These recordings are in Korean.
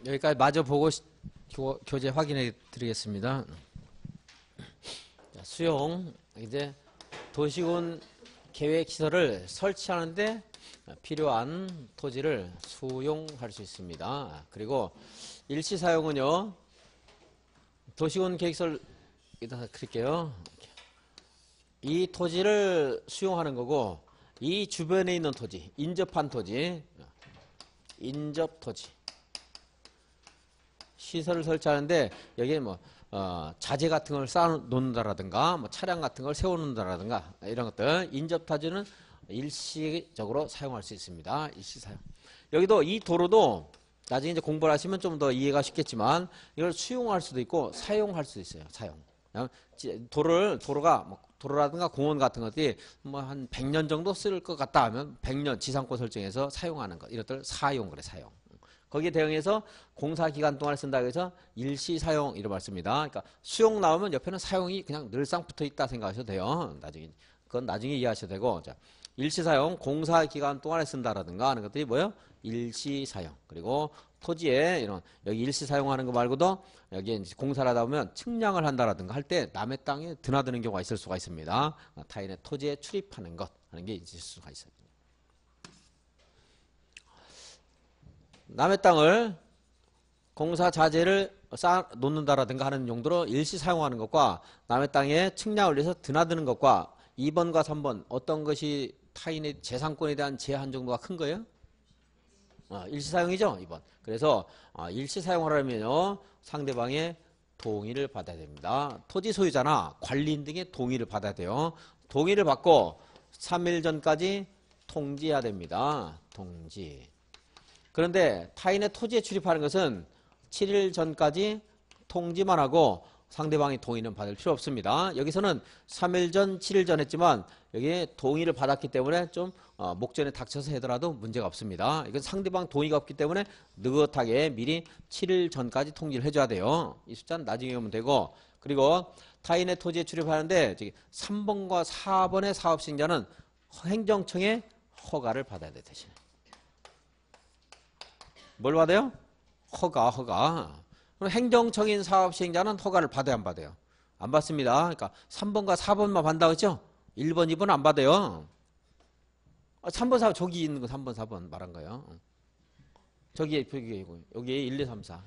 여기까지 마저 보고 교재 확인해 드리겠습니다. 자, 수용. 이제 도시군 계획시설을 설치하는데 필요한 토지를 수용할 수 있습니다. 그리고 일시사용은요, 도시군 계획시설, 여기다 그릴게요. 이 토지를 수용하는 거고, 이 주변에 있는 토지, 인접한 토지, 인접토지. 시설을 설치하는데, 여기에 뭐, 자재 같은 걸 쌓아 놓는다라든가, 뭐 차량 같은 걸 세워놓는다라든가, 이런 것들, 인접토지는 일시적으로 사용할 수 있습니다. 일시사용. 여기도 이 도로도 나중에 이제 공부를 하시면 좀 더 이해가 쉽겠지만, 이걸 수용할 수도 있고, 사용할 수도 있어요. 사용. 도로가, 뭐 도로라든가 공원 같은 것들이 뭐 한 100년 정도 쓸 것 같다 하면 100년 지상권 설정해서 사용하는 것. 이것들 사용 그래, 사용. 거기에 대응해서 공사 기간 동안 쓴다고 해서 일시 사용 이런 말씀입니다. 그러니까 수용 나오면 옆에는 사용이 그냥 늘상 붙어 있다 생각하셔도 돼요. 그건 나중에 이해하셔도 되고. 자, 일시 사용, 공사 기간 동안에 쓴다라든가 하는 것들이 뭐예요? 일시 사용. 그리고 토지에 이런 여기 일시 사용하는 거 말고도 여기에 이제 공사를 하다 보면 측량을 한다라든가 할 때 남의 땅에 드나드는 경우가 있을 수가 있습니다. 타인의 토지에 출입하는 것 하는 게 있을 수가 있어요. 남의 땅을 공사 자재를 쌓아 놓는다라든가 하는 용도로 일시 사용하는 것과 남의 땅에 측량을 위해서 드나드는 것과 2번과 3번 어떤 것이 타인의 재산권에 대한 제한 정도가 큰 거예요? 일시 사용이죠, 2번. 그래서 일시 사용하려면요, 상대방의 동의를 받아야 됩니다. 토지 소유자나 관리인 등의 동의를 받아야 돼요. 동의를 받고 3일 전까지 통지해야 됩니다. 통지. 그런데 타인의 토지에 출입하는 것은 7일 전까지 통지만 하고 상대방의 동의는 받을 필요 없습니다. 여기서는 3일 전, 7일 전 했지만 여기에 동의를 받았기 때문에 좀 목전에 닥쳐서 하더라도 문제가 없습니다. 이건 상대방 동의가 없기 때문에 느긋하게 미리 7일 전까지 통지를 해줘야 돼요. 이 숫자는 나중에 오면 되고, 그리고 타인의 토지에 출입하는데 3번과 4번의 사업시행자는 행정청의 허가를 받아야 돼, 대신에. 뭘 받아요? 허가. 그럼 행정청인 사업시행자는 허가를 받아야 안 받아요? 안 받습니다. 그러니까 3번과 4번만 받는다고 했죠? 1번, 2번 안 받아요. 3번, 4번, 저기 있는 거 3번, 4번 말한 거예요. 여기에 1, 2, 3, 4.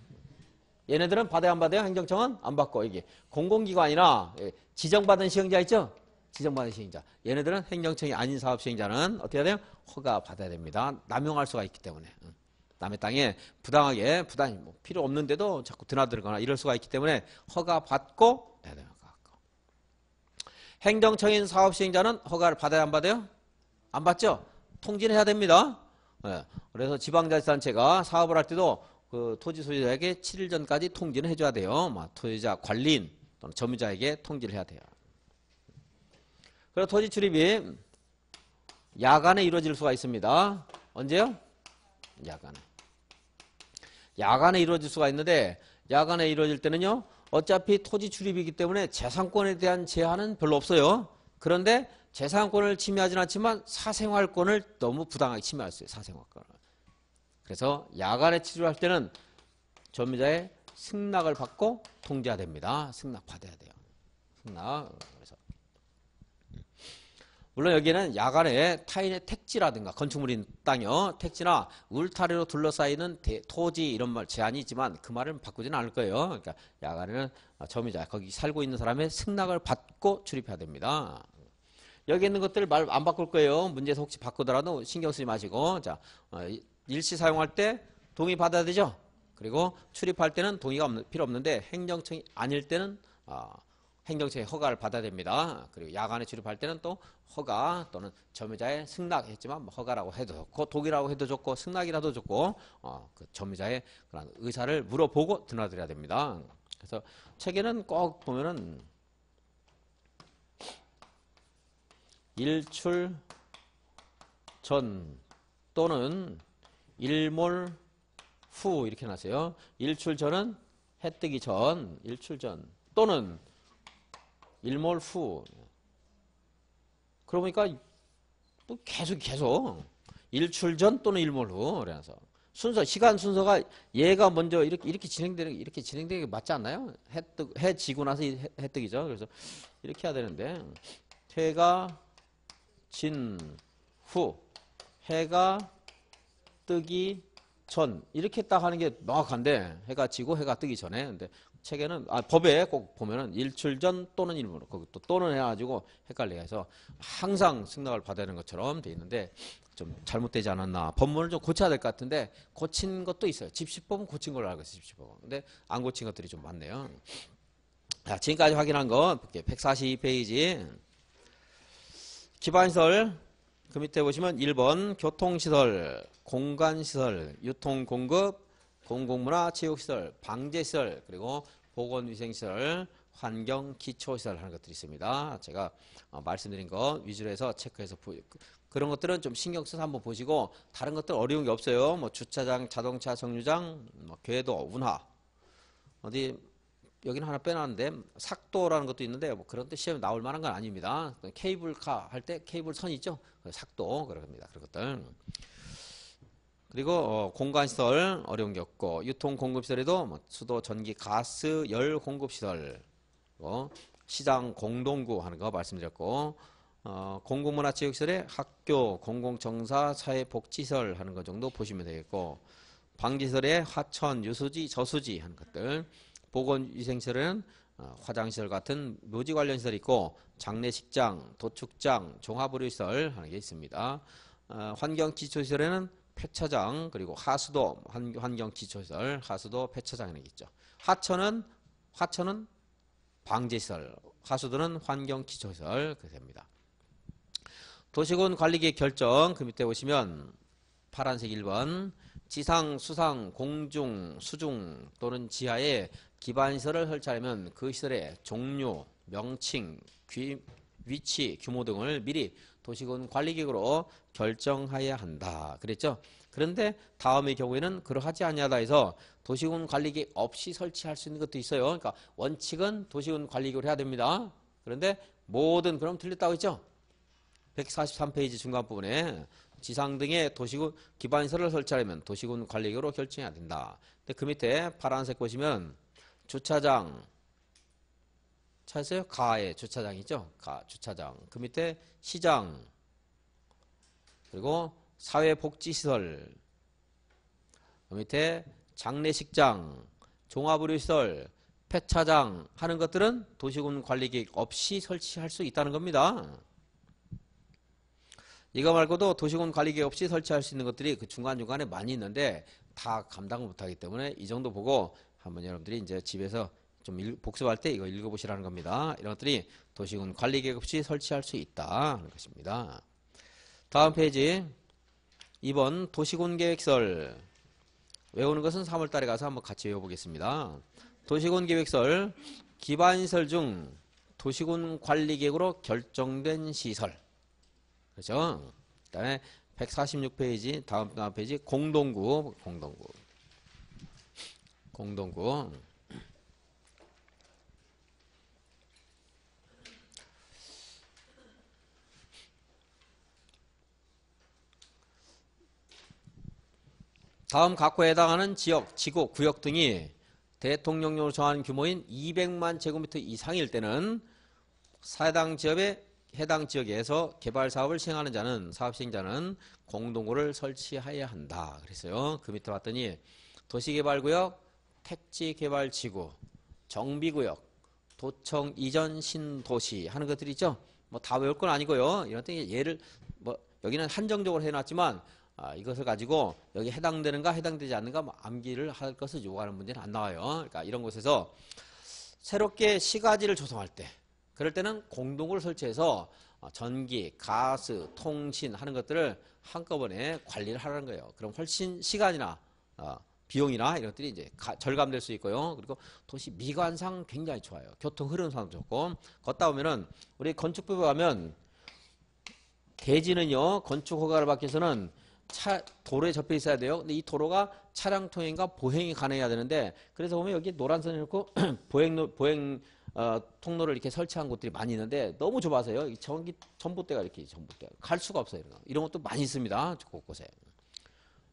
얘네들은 받아야 안 받아요? 행정청은 안 받고, 이게 공공기관이나 지정받은 시행자 있죠? 지정받은 시행자. 얘네들은 행정청이 아닌 사업시행자는 어떻게 해야 돼요? 허가 받아야 됩니다. 남용할 수가 있기 때문에. 남의 땅에 부당하게 뭐 필요 없는데도 자꾸 드나들거나 이럴 수가 있기 때문에 허가 받고 해야 돼요. 행정청인 사업시행자는 허가를 받아야 안 받아요? 안 받죠? 통지는 해야 됩니다. 그래서 지방자치단체가 사업을 할 때도 그 토지 소유자에게 7일 전까지 통지는 해줘야 돼요. 토지자 관리인 또는 점유자에게 통지를 해야 돼요. 그리고 토지 출입이 야간에 이루어질 수가 있습니다. 언제요? 야간에 이루어질 수가 있는데, 야간에 이루어질 때는요, 어차피 토지 출입이기 때문에 재산권에 대한 제한은 별로 없어요. 그런데 재산권을 침해하지는 않지만 사생활권을 너무 부당하게 침해할 수 있어요. 사생활권을. 그래서 야간에 출입할 때는 점유자의 승낙을 받고 통지해야 됩니다. 승낙 받아야 돼요. 승낙. 그래서 물론 여기에는 야간에 타인의 택지라든가 건축물인 땅이요, 택지나 울타리로 둘러싸이는 토지 이런 말 제한이 있지만 그 말은 바꾸지는 않을 거예요. 그러니까 야간에는 점유자, 거기 살고 있는 사람의 승낙을 받고 출입해야 됩니다. 여기 있는 것들 말 안 바꿀 거예요. 문제에서 혹시 바꾸더라도 신경 쓰지 마시고. 자, 일시 사용할 때 동의 받아야 되죠. 그리고 출입할 때는 동의가 필요 없는데 행정청이 아닐 때는 행정청의 허가를 받아야 됩니다. 그리고 야간에 출입할 때는 또 허가 또는 점유자의 승낙 했지만 허가라고 해도 좋고 동의라고 해도 좋고 승낙이라도 좋고 그 점유자의 그런 의사를 물어보고 드나들어야 됩니다. 그래서 책에는 꼭 보면은 일출 전 또는 일몰 후 이렇게 놨어요. 일출 전은 해 뜨기 전, 일출 전 또는 일몰 후. 그러니까 뭐 계속 일출 전 또는 일몰 후. 그래서 시간 순서가 얘가 먼저 이렇게 진행되는 게 맞지 않나요? 해 지고 나서 해 뜨기죠. 그래서 이렇게 해야 되는데, 해가 진 후, 해가 뜨기 전, 이렇게 딱 하는 게 명확한데, 해가 지고 해가 뜨기 전에. 근데 책에는, 법에 꼭 보면은 일출 전 또는 일몰, 거기 또 또는 해가지고 헷갈리게 해서 항상 승낙을 받아야 하는 것처럼 돼 있는데, 좀 잘못되지 않았나. 법문을 좀 고쳐야 될 것 같은데, 고친 것도 있어요. 집시법은 고친 걸로 알고 있어요, 집시법은. 근데 안 고친 것들이 좀 많네요. 자, 지금까지 확인한 거, 142페이지. 기반시설, 그 밑에 보시면 1번 교통시설, 공간시설, 유통공급, 공공문화 체육시설, 방제시설, 그리고 보건위생시설, 환경기초시설 하는 것들이 있습니다. 제가 말씀드린 거 위주로 해서 체크해서 그런 것들은 좀 신경 써서 한번 보시고, 다른 것들 어려운 게 없어요. 뭐 주차장, 자동차 정류장, 뭐 궤도, 운하, 어디 여기는 하나 빼놨는데 삭도라는 것도 있는데 뭐 그런 데 시험에 나올 만한 건 아닙니다. 케이블카 할 때 케이블선 있죠? 삭도 그럽니다. 그런 것들. 그리고 공간시설 어려운 게 없고, 유통공급시설에도 뭐 수도, 전기, 가스, 열 공급시설, 시장 공동구 하는 거 말씀드렸고, 공공문화체육시설에 학교, 공공정사, 사회복지시설 하는 것 정도 보시면 되겠고, 방지시설에 하천, 유수지, 저수지 하는 것들, 보건위생시설에는 화장시설 같은 묘지 관련 시설이 있고, 장례식장, 도축장, 종합의료시설 하는 게 있습니다. 환경기초시설에는 폐차장, 그리고 하수도, 환경기초시설, 하수도, 폐차장 하는 게 있죠. 하천은 방제시설, 하수도는 환경기초시설 그렇게 됩니다. 도시군 관리계획 결정, 그 밑에 보시면 파란색 1번, 지상, 수상, 공중, 수중 또는 지하에 기반시설을 설치하려면 그 시설의 종류, 명칭, 위치, 규모 등을 미리 도시군 관리계획으로 결정해야 한다. 그랬죠? 그런데 다음의 경우에는 그러하지 아니하다 해서 도시군 관리계획 없이 설치할 수 있는 것도 있어요. 그러니까 원칙은 도시군 관리계획으로 해야 됩니다. 그런데 모든, 그럼 틀렸다고 했죠? 143페이지 중간 부분에 지상 등의 도시군 기반시설을 설치하려면 도시군 관리계획으로 결정해야 된다. 근데 그 밑에 파란색 보시면 주차장 찾으세요? 가에 주차장이죠. 가 주차장. 그 밑에 시장, 그리고 사회복지시설, 그 밑에 장례식장, 종합의료시설, 폐차장 하는 것들은 도시군 관리계획 없이 설치할 수 있다는 겁니다. 이거 말고도 도시군 관리계획 없이 설치할 수 있는 것들이 그 중간중간에 많이 있는데 다 감당을 못하기 때문에 이 정도 보고 한번 여러분들이 이제 집에서 좀 복습할 때 이거 읽어보시라는 겁니다. 이런 것들이 도시군 관리계획 없이 설치할 수 있다 하는 것입니다. 다음 페이지 2번 도시군 계획설. 외우는 것은 3월달에 가서 한번 같이 외워보겠습니다. 도시군 계획설, 기반시설 중 도시군 관리계획으로 결정된 시설. 그렇죠? 그 다음에 146페이지, 다음 페이지, 공동구. 다음 각호에 해당하는 지역, 지구, 구역 등이 대통령령으로 정한 규모인 200만 제곱미터 이상일 때는 해당 지역에서 개발 사업을 시행하는 자는, 사업 시행자는 공동구를 설치해야 한다. 그랬어요. 그 밑에 봤더니 도시개발구역, 택지개발지구, 정비구역, 도청 이전 신도시 하는 것들이 있죠. 뭐 다 외울 건 아니고요. 이런 때 예를 뭐 여기는 한정적으로 해놨지만 이것을 가지고 여기 해당되는가 해당되지 않는가 뭐 암기를 할 것을 요구하는 문제는 안 나와요. 그러니까 이런 곳에서 새롭게 시가지를 조성할 때, 그럴 때는 공동구를 설치해서 전기, 가스, 통신 하는 것들을 한꺼번에 관리를 하라는 거예요. 그럼 훨씬 시간이나 비용이나 이런 것들이 이제 절감될 수 있고요. 그리고 도시 미관상 굉장히 좋아요. 교통 흐름상도 좋고. 걷다 보면은 우리 건축법에 가면 대지는요, 건축 허가를 받기 위해서는 도로에 접해 있어야 돼요. 근데 이 도로가 차량 통행과 보행이 가능해야 되는데, 그래서 보면 여기 노란선을 놓고 보행 통로를 이렇게 설치한 곳들이 많이 있는데 너무 좁아서요. 전봇대가 이렇게 갈 수가 없어요. 이런 것도 많이 있습니다. 곳곳에.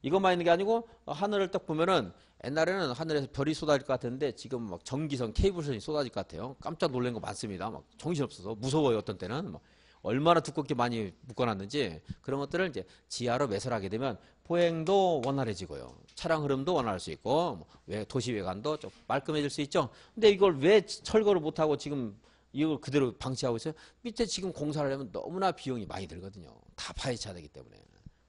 이것만 있는 게 아니고 하늘을 딱 보면은 옛날에는 하늘에서 별이 쏟아질 것 같았는데 지금 막 전기선 케이블선이 쏟아질 것 같아요. 깜짝 놀란 거 많습니다. 막 정신없어서 무서워요. 어떤 때는 막 얼마나 두껍게 많이 묶어놨는지 그런 것들을 이제 지하로 매설하게 되면 보행도 원활해지고요. 차량 흐름도 원활할 수 있고 왜 도시 외관도 좀 말끔해질 수 있죠. 근데 이걸 왜 철거를 못하고 지금 이걸 그대로 방치하고 있어요? 밑에 지금 공사를 하려면 너무나 비용이 많이 들거든요. 다 파헤쳐야 되기 때문에.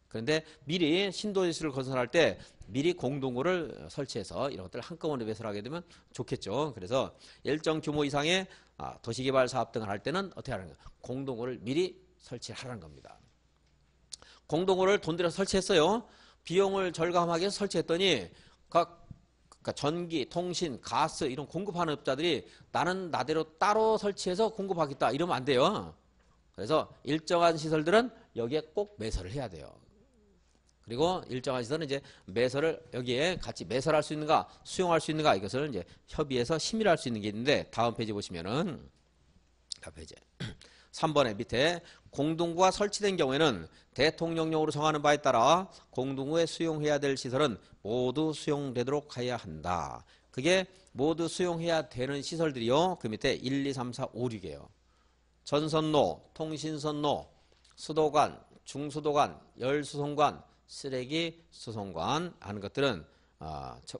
그런데 미리 신도시를 건설할 때 미리 공동구를 설치해서 이런 것들을 한꺼번에 배설하게 되면 좋겠죠. 그래서 일정 규모 이상의 도시개발 사업 등을 할 때는 어떻게 하는 거예요? 공동구를 미리 설치하라는 겁니다. 공동구를 돈 들여서 설치했어요. 비용을 절감하기 위해서 설치했더니 그러니까 전기, 통신, 가스 이런 공급하는 업자들이 나는 나대로 따로 설치해서 공급하겠다 이러면 안 돼요. 그래서 일정한 시설들은 여기에 꼭 매설을 해야 돼요. 그리고 일정한 시설은 이제 매설을 여기에 같이 매설할 수 있는가, 수용할 수 있는가 이것을 이제 협의해서 심의할 수 있는 게 있는데 다음 페이지 보시면은 다음 페이지 3번에 밑에 공동구가 설치된 경우에는 대통령령으로 정하는 바에 따라 공동구에 수용해야 될 시설은 모두 수용되도록 해야 한다. 그게 모두 수용해야 되는 시설들이요. 그 밑에 1, 2, 3, 4, 5, 6이에요. 전선로, 통신선로, 수도관, 중수도관, 열수송관, 쓰레기 수송관 하는 것들은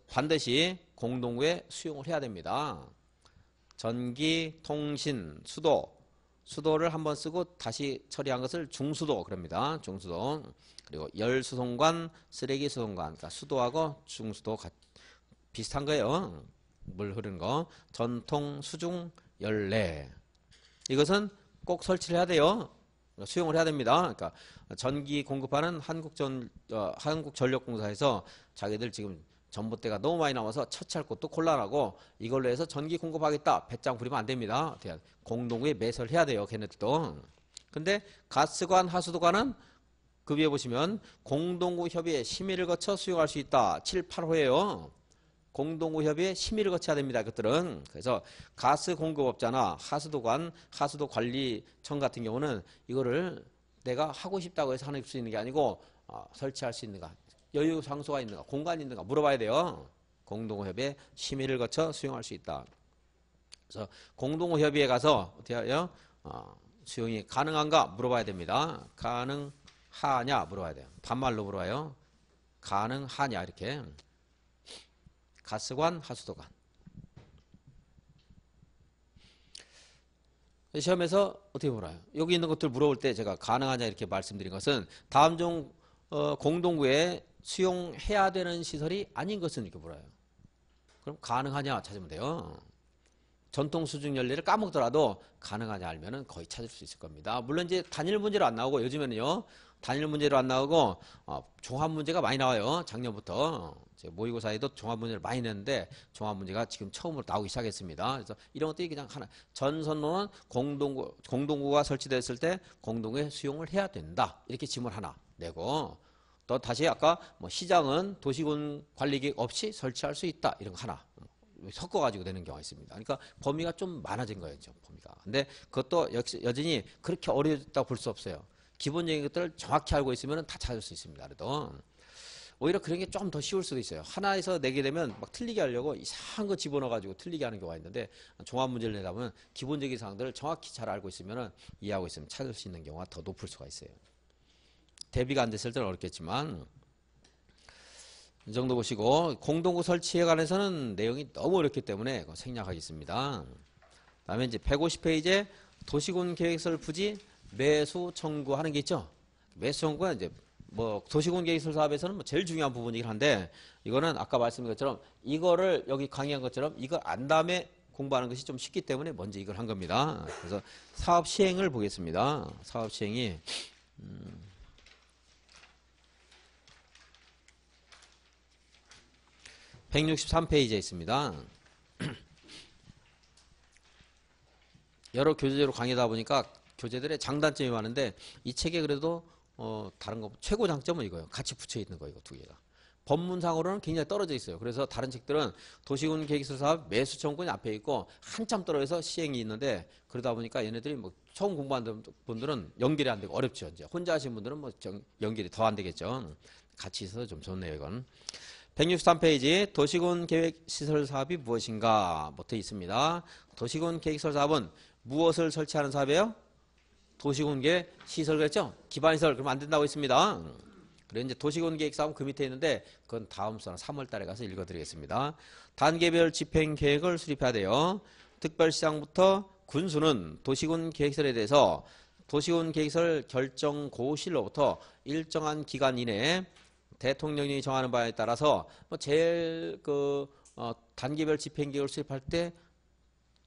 반드시 공동구에 수용을 해야 됩니다. 전기, 통신, 수도를 한번 쓰고 다시 처리한 것을 중수도 그럽니다. 중수도. 그리고 열수송관, 쓰레기 수송관. 그러니까 수도하고 중수도 비슷한 거예요. 물 흐르는 거. 전통, 수중, 열내. 이것은 꼭 설치를 해야 돼요. 수용을 해야 됩니다. 그러니까 전기 공급하는 한국전력공사에서 자기들 지금 전봇대가 너무 많이 나와서 처치할 것도 곤란하고 이걸로 해서 전기 공급하겠다. 배짱 부리면 안 됩니다. 공동구에 매설해야 돼요. 걔네들도. 근데 가스관, 하수도관은 그 위에 보시면 공동구 협의회 심의를 거쳐 수용할 수 있다. 7, 8호예요. 공동구 협의회 심의를 거쳐야 됩니다. 이것들은. 그래서 가스 공급업자나 하수도관, 하수도관리청 같은 경우는 이거를 내가 하고 싶다고 해서 할 수 있는 게 아니고 설치할 수 있는가, 여유 장소가 있는가, 공간이 있는가 물어봐야 돼요. 공동구 협의회 심의를 거쳐 수용할 수 있다. 그래서 공동구 협의회 가서 어떻게 해요? 수용이 가능한가 물어봐야 됩니다. 가능하냐 물어봐야 돼요. 반말로 물어봐요. 가능하냐 이렇게. 가스관, 하수도관. 시험에서 어떻게 물어요? 여기 있는 것들 물어볼 때 제가 가능하냐 이렇게 말씀드린 것은 다음 중 공동구에 수용해야 되는 시설이 아닌 것은 이렇게 물어요. 그럼 가능하냐 찾으면 돼요. 전통 수중 연례를 까먹더라도 가능하냐 알면은 거의 찾을 수 있을 겁니다. 물론 이제 단일 문제로 안 나오고 요즘에는요 단일 문제로 안 나오고 종합 문제가 많이 나와요. 작년부터 모의고사에도 종합 문제를 많이 냈는데 종합 문제가 지금 처음으로 나오기 시작했습니다. 그래서 이런 것들이 그냥 하나 전선로는 공동구가 설치됐을 때 공동구에 수용을 해야 된다. 이렇게 지문 하나 내고 또 다시 아까 시장은 도시군 관리계획 없이 설치할 수 있다. 이런 거 하나 섞어가지고 되는 경우가 있습니다. 그러니까 범위가 좀 많아진 거예요. 범위가. 근데 그것도 여전히 그렇게 어려웠다고 볼 수 없어요. 기본적인 것들을 정확히 알고 있으면 다 찾을 수 있습니다. 그래도 오히려 그런 게 좀 더 쉬울 수도 있어요. 하나에서 내게 되면 막 틀리게 하려고 이상한 거 집어넣어가지고 틀리게 하는 경우가 있는데 종합 문제를 내다 보면 기본적인 사항들을 정확히 잘 알고 있으면 이해하고 있으면 찾을 수 있는 경우가 더 높을 수가 있어요. 대비가 안 됐을 때는 어렵겠지만 이 정도 보시고 공동구 설치에 관해서는 내용이 너무 어렵기 때문에 생략하겠습니다. 다음에 이제 150페이지에 도시군 계획설 부지 매수 청구하는 게 있죠. 매수 청구가 이제 도시군 계획설 사업에서는 제일 중요한 부분이긴 한데 이거는 아까 말씀드린 것처럼 이거를 여기 강의한 것처럼 이거 안 다음에 공부하는 것이 좀 쉽기 때문에 먼저 이걸 한 겁니다. 그래서 사업 시행을 보겠습니다. 사업 시행이 163페이지에 있습니다. 여러 교재로 강의다 보니까 교재들의 장단점이 많은데 이 책에 그래도 다른 거 최고 장점은 이거예요. 같이 붙여 있는 거 이거 두 개가. 법문상으로는 굉장히 떨어져 있어요. 그래서 다른 책들은 도시군 계획설 사업 매수 청구권이 앞에 있고 한참 떨어져서 시행이 있는데 그러다 보니까 얘네들이 처음 공부하는 분들은 연결이 안 되고 어렵죠. 이제 혼자 하신 분들은 연결이 더 안 되겠죠. 같이 있어서 좀 좋네요, 이건. 163페이지 도시군 계획시설 사업이 무엇인가 뭐 되어 있습니다. 도시군 계획시설 사업은 무엇을 설치하는 사업이에요? 도시군 계획 시설 그랬죠? 기반시설 그러면 안 된다고 했습니다. 그리고 이제 도시군 계획 사업은 그 밑에 있는데 그건 다음 수는 3월 달에 가서 읽어드리겠습니다. 단계별 집행 계획을 수립해야 돼요. 특별시장부터 군수는 도시군 계획설에 대해서 도시군 계획설 결정 고시로부터 일정한 기간 이내에 대통령이 정하는 바에 따라서 뭐 제일 단계별 집행계획을 수립할 때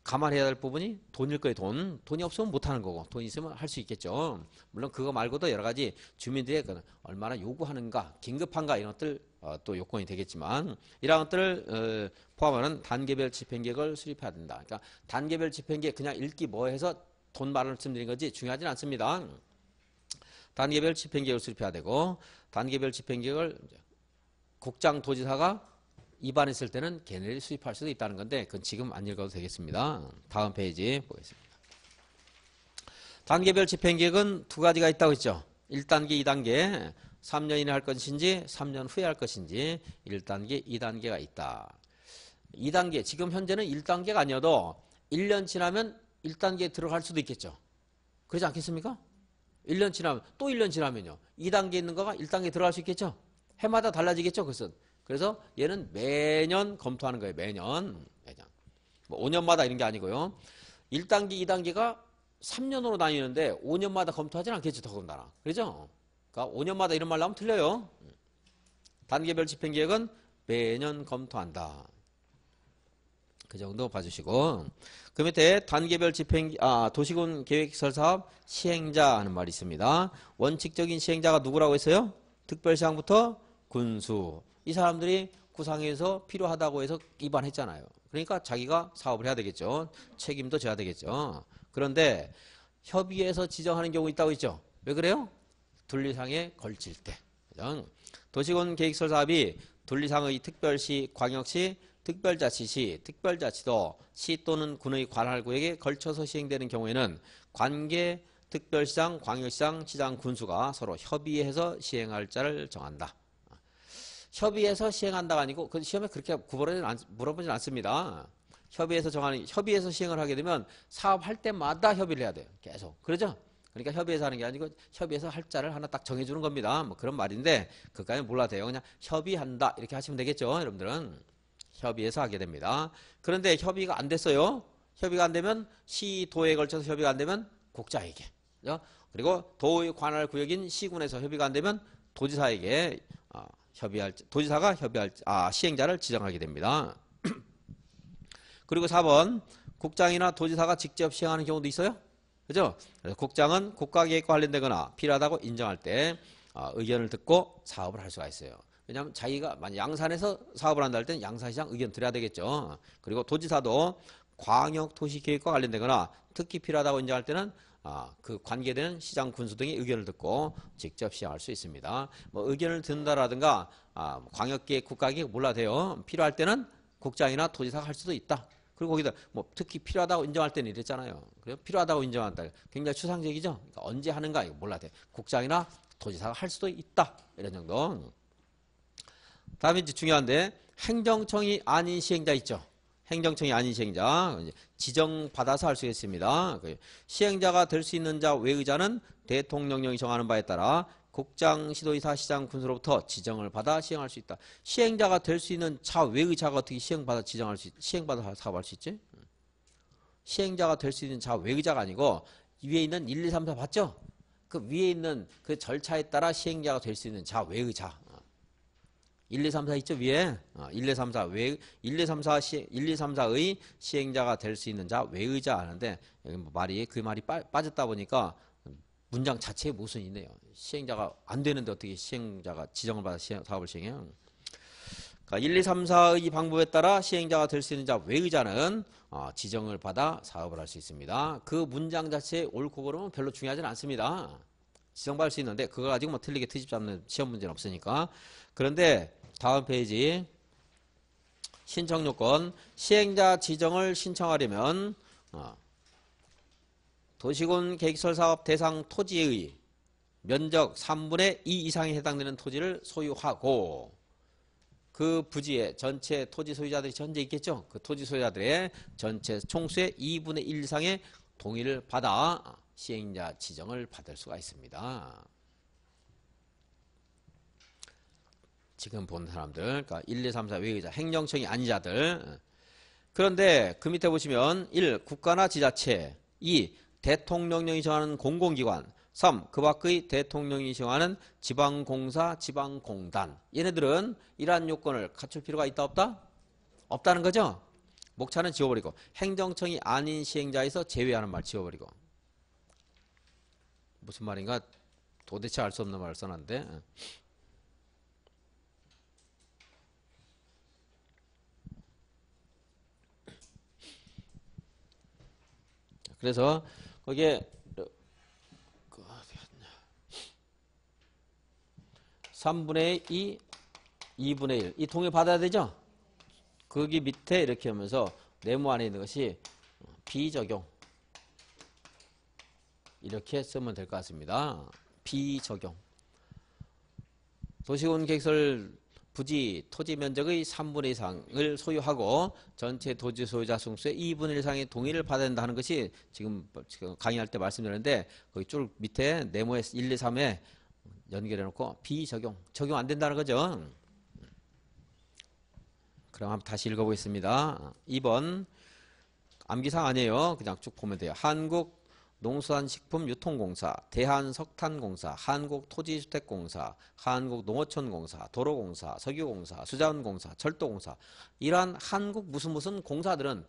감안해야 될 부분이 돈일 거예요. 돈이 없으면 못하는 거고 돈이 있으면 할 수 있겠죠. 물론 그거 말고도 여러 가지 주민들의 얼마나 요구하는가 긴급한가 이런 것들 또 요건이 되겠지만 이런 것들을 포함하는 단계별 집행계획을 수립해야 된다. 그러니까 단계별 집행계획 그냥 읽기 뭐 해서 돈 말씀드린 거지 중요하진 않습니다. 단계별 집행계획을 수립해야 되고 단계별 집행계획을 국장 도지사가 입안했을 때는 걔네들이 수립할 수도 있다는 건데 그건 지금 안 읽어도 되겠습니다. 다음 페이지 보겠습니다. 단계별 집행계획은 두 가지가 있다고 했죠. 1단계, 2단계 3년 이내 할 것인지 3년 후에 할 것인지 1단계, 2단계가 있다. 2단계 지금 현재는 1단계가 아니어도 1년 지나면 1단계에 들어갈 수도 있겠죠. 그렇지 않겠습니까? 1년 지나면 또 1년 지나면요. 2단계에 있는 거가 1단계에 들어갈 수 있겠죠. 해마다 달라지겠죠. 그것은. 그래서 얘는 매년 검토하는 거예요. 매년. 뭐 5년마다 이런 게 아니고요. 1단계, 2단계가 3년으로 나뉘는데 5년마다 검토하진 않겠죠. 더군다나. 그렇죠? 그러니까 5년마다 이런 말 나오면 틀려요. 단계별 집행계획은 매년 검토한다. 그 정도 봐주시고 그 밑에 단계별 도시군 계획시설 사업 시행자 하는 말이 있습니다. 원칙적인 시행자가 누구라고 했어요? 특별시장부터 군수. 이 사람들이 구상해서 필요하다고 해서 입안했잖아요. 그러니까 자기가 사업을 해야 되겠죠. 책임도 져야 되겠죠. 그런데 협의해서 지정하는 경우 있다고 했죠. 왜 그래요? 분리상에 걸칠 때. 도시군 계획시설 사업이 분리상의 특별시, 광역시, 특별자치시, 특별자치도, 시 또는 군의 관할구역에 걸쳐서 시행되는 경우에는 관계 특별시장, 광역시장, 시장, 군수가 서로 협의해서 시행할 자를 정한다. 협의해서 시행한다가 아니고 그 시험에 그렇게 물어보진 않습니다. 협의해서 시행을 하게 되면 사업할 때마다 협의를 해야 돼요. 계속. 그러죠? 그러니까 협의해서 하는 게 아니고 협의해서 할 자를 하나 딱 정해주는 겁니다. 뭐 그런 말인데 그까지 몰라도 돼요. 그냥 협의한다 이렇게 하시면 되겠죠. 여러분들은 협의해서 하게 됩니다. 그런데 협의가 안 됐어요. 협의가 안 되면 시, 도에 걸쳐서 협의가 안 되면 국자에게. 그리고 도의 관할 구역인 시군에서 협의가 안 되면 도지사에게 도지사가 시행자를 지정하게 됩니다. 그리고 4번 국장이나 도지사가 직접 시행하는 경우도 있어요. 그죠? 그래서 국장은 국가계획과 관련되거나 필요하다고 인정할 때 의견을 듣고 사업을 할 수가 있어요. 왜냐하면 자기가 만약 양산에서 사업을 한다 할 때는 양산시장 의견 들어야 되겠죠. 그리고 도지사도 광역도시계획과 관련되거나 특히 필요하다고 인정할 때는 그 관계되는 시장, 군수 등의 의견을 듣고 직접 시행할 수 있습니다. 뭐 의견을 듣는다라든가 광역계획, 국가계획 몰라도 돼요. 필요할 때는 국장이나 도지사가 할 수도 있다. 그리고 거기다 뭐 특히 필요하다고 인정할 때는 이랬잖아요. 그래요? 필요하다고 인정한다. 굉장히 추상적이죠. 그러니까 언제 하는가 이거 몰라도 돼. 국장이나 도지사가 할 수도 있다. 이런 정도. 다음에 이제 중요한데 행정청이 아닌 시행자 있죠. 행정청이 아닌 시행자 지정받아서 할 수 있습니다. 시행자가 될 수 있는 자 외의자는 대통령령이 정하는 바에 따라 국장, 시도의사, 시장, 군수로부터 지정을 받아 시행할 수 있다. 시행자가 될 수 있는 자 외의자가 어떻게 시행받아 사업할 수 있지? 시행자가 될 수 있는 자 외의자가 아니고 위에 있는 1, 2, 3, 4 봤죠? 그 위에 있는 그 절차에 따라 시행자가 될 수 있는 자 외의자. 1, 2, 3, 4 있죠? 위에 1, 2, 3, 4 1, 2, 3, 4 1, 2, 3, 4의 시행자가 될 수 있는 자 외의자 하는데 여기 뭐 그 말이 빠졌다 보니까 문장 자체에 모순이 있네요. 시행자가 안 되는데 어떻게 시행자가 지정을 받아 사업을 시행해요? 그러니까 1, 2, 3, 4의 방법에 따라 시행자가 될 수 있는 자 외의자는 지정을 받아 사업을 할 수 있습니다. 그 문장 자체에 옳고 그름은 별로 중요하지는 않습니다. 지정받을 수 있는데 그거 가지고 뭐 틀리게 트집 잡는 시험 문제는 없으니까. 그런데 다음 페이지 신청 요건 시행자 지정을 신청하려면 도시군 계획시설 사업 대상 토지의 면적 3분의 2 이상에 해당되는 토지를 소유하고 그 부지에 전체 토지 소유자들이 전체 있겠죠. 그 토지 소유자들의 전체 총수의 2분의 1 이상의 동의를 받아 시행자 지정을 받을 수가 있습니다. 지금 본 사람들, 그러니까 1, 2, 3, 4 외의자, 행정청이 아닌 자들. 그런데 그 밑에 보시면 1. 국가나 지자체 2. 대통령령이 정하는 공공기관 3. 그 밖의 대통령이 정하는 지방공사, 지방공단. 얘네들은 이러한 요건을 갖출 필요가 있다 없다? 없다는 거죠. 목차는 지워버리고 행정청이 아닌 시행자에서 제외하는 말 지워버리고. 무슨 말인가 도대체 알 수 없는 말을 써놨는데. 그래서 거기에 3분의 2, 2분의 1. 이 동의 받아야 되죠? 거기 밑에 이렇게 하면서 네모 안에 있는 것이 비적용. 이렇게 쓰면 될 것 같습니다. 비적용. 도시군 계획설 부지 토지 면적의 3분의 2 이상을 소유하고 전체 토지 소유자 승수의 2분의 1 이상의 동의를 받아야 된다는 것이 지금 강의할 때 말씀드렸는데 거기 쭉 밑에 네모에 1, 2, 3에 연결해 놓고 비적용, 적용 안 된다는 거죠. 그럼 한번 다시 읽어보겠습니다. 2번 암기사항 아니에요. 그냥 쭉 보면 돼요. 한국농수산식품유통공사, 대한석탄공사, 한국토지주택공사, 한국농어촌공사, 도로공사, 석유공사, 수자원공사, 철도공사. 이러한 한국 무슨 공사들은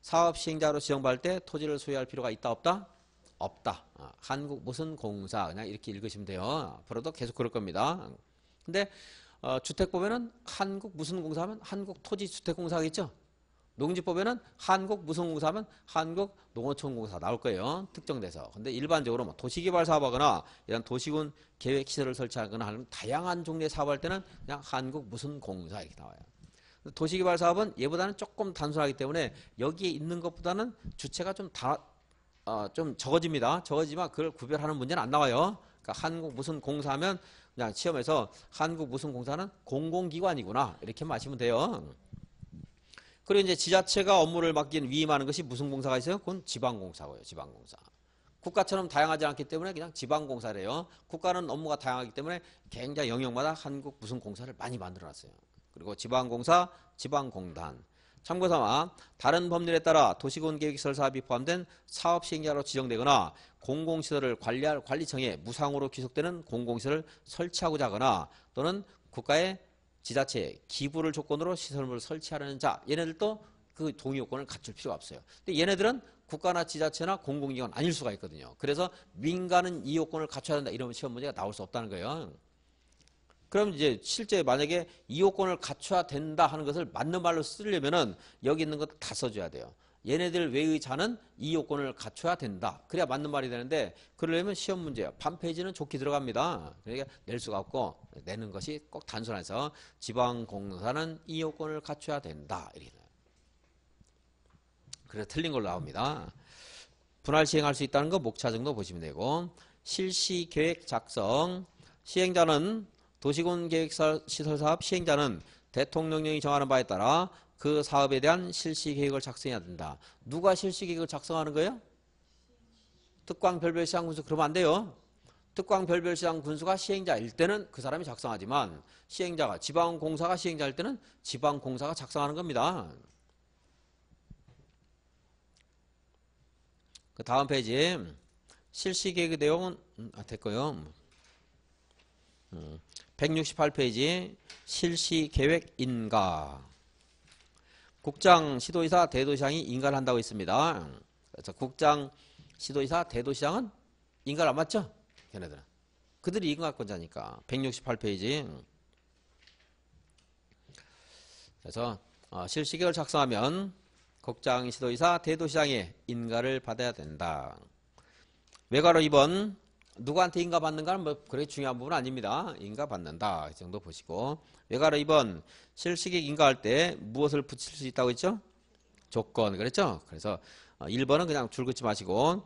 사업시행자로 지정받을 때 토지를 소유할 필요가 있다 없다? 없다. 한국 무슨 공사 그냥 이렇게 읽으시면 돼요. 앞으로도 계속 그럴 겁니다. 근데 주택 보면은 한국 무슨 공사하면 한국 토지주택공사겠죠. 농지법에는 한국 무슨 공사하면 한국 농어촌공사 나올 거예요. 특정돼서. 근데 일반적으로 뭐 도시개발 사업하거나 이런 도시군 계획시설을 설치하거나 하는 다양한 종류의 사업할 때는 그냥 한국 무슨 공사 이렇게 나와요. 도시개발 사업은 얘보다는 조금 단순하기 때문에 여기에 있는 것보다는 주체가 좀 적어집니다. 적어지만 그걸 구별하는 문제는 안 나와요. 그러니까 한국 무슨 공사하면 그냥 시험에서 한국 무슨 공사는 공공기관이구나 이렇게 마시면 돼요. 그리고 이제 지자체가 업무를 맡긴 위임하는 것이 무슨 공사가 있어요? 그건 지방공사고요. 지방공사. 국가처럼 다양하지 않기 때문에 그냥 지방공사래요. 국가는 업무가 다양하기 때문에 굉장히 영역마다 한국 무슨 공사를 많이 만들어놨어요. 그리고 지방공사, 지방공단. 참고삼아 다른 법률에 따라 도시군 계획시설 사업이 포함된 사업시행자로 지정되거나 공공시설을 관리할 관리청에 무상으로 귀속되는 공공시설을 설치하고자 하거나 또는 국가의 지자체에 기부를 조건으로 시설물을 설치하려는 자, 얘네들도 그 동의 요건을 갖출 필요가 없어요. 근데 얘네들은 국가나 지자체나 공공기관 아닐 수가 있거든요. 그래서 민간은 이 요건을 갖춰야 된다 이러면 시험 문제가 나올 수 없다는 거예요. 그럼 이제 실제 만약에 이 요건을 갖춰야 된다 하는 것을 맞는 말로 쓰려면은 여기 있는 것도 다 써줘야 돼요. 얘네들 외의 자는 이 요건을 갖춰야 된다. 그래야 맞는 말이 되는데 그러려면 시험 문제야. 반페이지는 좋게 들어갑니다. 그러니까 낼 수가 없고 내는 것이 꼭 단순해서 지방공사는 이 요건을 갖춰야 된다. 이렇게. 그래서 틀린 걸로 나옵니다. 분할 시행할 수 있다는 거 목차 정도 보시면 되고 실시계획 작성 시행자는 도시군 계획시설사업 시행자는 대통령령이 정하는 바에 따라 그 사업에 대한 실시계획을 작성해야 된다. 누가 실시계획을 작성하는 거예요? 특광별별시장군수. 그러면 안 돼요. 특광별별시장군수가 시행자일 때는 그 사람이 작성하지만 시행자가 지방공사가 시행자일 때는 지방공사가 작성하는 겁니다. 그 다음 페이지 실시계획의 내용은 됐고요. 168페이지 실시계획 인가. 국장, 시도의사, 대도시장이 인가를 한다고 있습니다. 그래서 국장, 시도의사, 대도시장은 인가를 안 맞죠? 걔네들은. 그들이 인가권자니까. 168페이지. 그래서 실시계획을 작성하면 국장, 시도의사, 대도시장의 인가를 받아야 된다. 외과로 2번 누구한테 인가 받는가는 뭐 그렇게 중요한 부분은 아닙니다. 인가 받는다. 이 정도 보시고. 외과로 2번 실시계획 인가할 때 무엇을 붙일 수 있다고 했죠? 조건. 그랬죠? 그래서 1번은 그냥 줄 긋지 마시고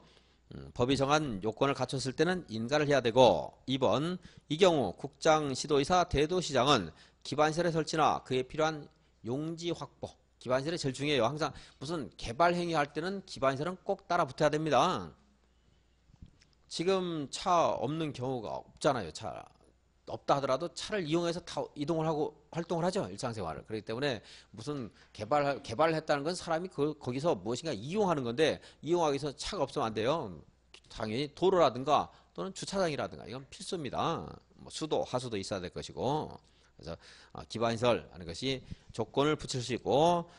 법이 정한 요건을 갖췄을 때는 인가를 해야 되고 2번 이 경우 국장, 시도의사, 대도시장은 기반시설의 설치나 그에 필요한 용지 확보 기반시설이 제일 중요해요. 항상 무슨 개발 행위 할 때는 기반시설은 꼭 따라 붙어야 됩니다. 지금 차 없는 경우가 없잖아요. 차 없다 하더라도 차를 이용해서 다 이동을 하고 활동을 하죠. 일상생활을. 그렇기 때문에 무슨 개발을 했다는 건 사람이 거기서 무엇인가 이용하는 건데 이용하기 위해서 차가 없으면 안 돼요. 당연히 도로라든가 또는 주차장이라든가 이건 필수입니다. 뭐 수도, 하수도 있어야 될 것이고 그래서 기반시설 하는 것이 조건을 붙일 수 있고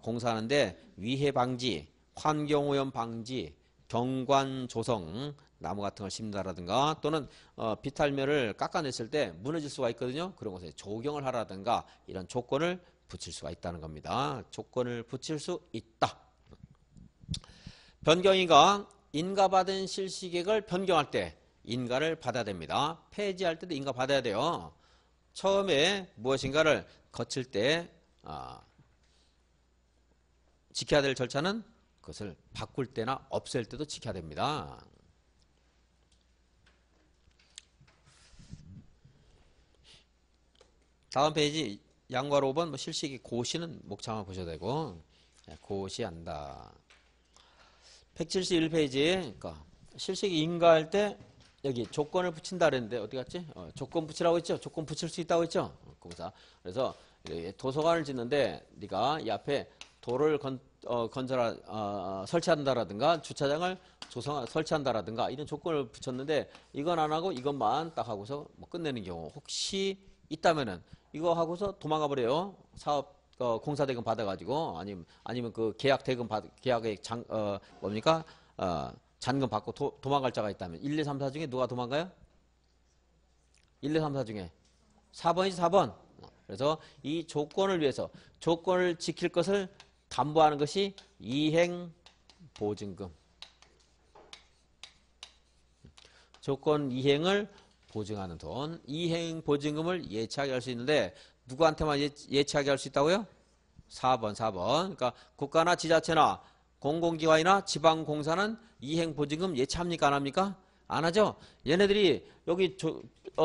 공사하는데 위해 방지, 환경오염 방지, 경관 조성, 나무 같은 걸 심는다라든가 또는 비탈면을 깎아냈을 때 무너질 수가 있거든요. 그런 것에 조경을 하라든가 이런 조건을 붙일 수가 있다는 겁니다. 조건을 붙일 수 있다. 변경이가 인가받은 실시계획을 변경할 때 인가를 받아야 됩니다. 폐지할 때도 인가 받아야 돼요. 처음에 무엇인가를 거칠 때 지켜야 될 절차는 그것을 바꿀 때나 없앨 때도 지켜야 됩니다. 다음 페이지 양괄호 5번 실시기 고시는 목차만 보셔도 되고 고시한다. 171페이지 그러니까 실시기 인가할 때 여기 조건을 붙인다 그랬는데 어디 갔지? 조건 붙이라고 했죠? 조건 붙일 수 있다고 했죠? 공사. 그래서 도서관을 짓는데 네가 이 앞에 도를 설치한다라든가 주차장을 설치한다라든가 이런 조건을 붙였는데 이건 안 하고 이것만 딱 하고서 뭐 끝내는 경우 혹시 있다면은 이거 하고서 도망가 버려요. 사업 공사 대금 받아가지고 아니면 그 계약 대금 계약의 뭡니까 잔금 받고 도망갈 자가 있다면 1, 2, 3, 4 중에 누가 도망가요? 1, 2, 3, 4 중에 4번이지 4번. 그래서 이 조건을 위해서 조건을 지킬 것을 담보하는 것이 이행보증금. 조건 이행을 보증하는 돈. 이행보증금을 예치하게 할 수 있는데 누구한테만 예치하게 할 수 있다고요? 4번. 그러니까 국가나 지자체나 공공기관이나 지방공사는 이행보증금 예치합니까? 안 합니까? 안 하죠? 얘네들이 여기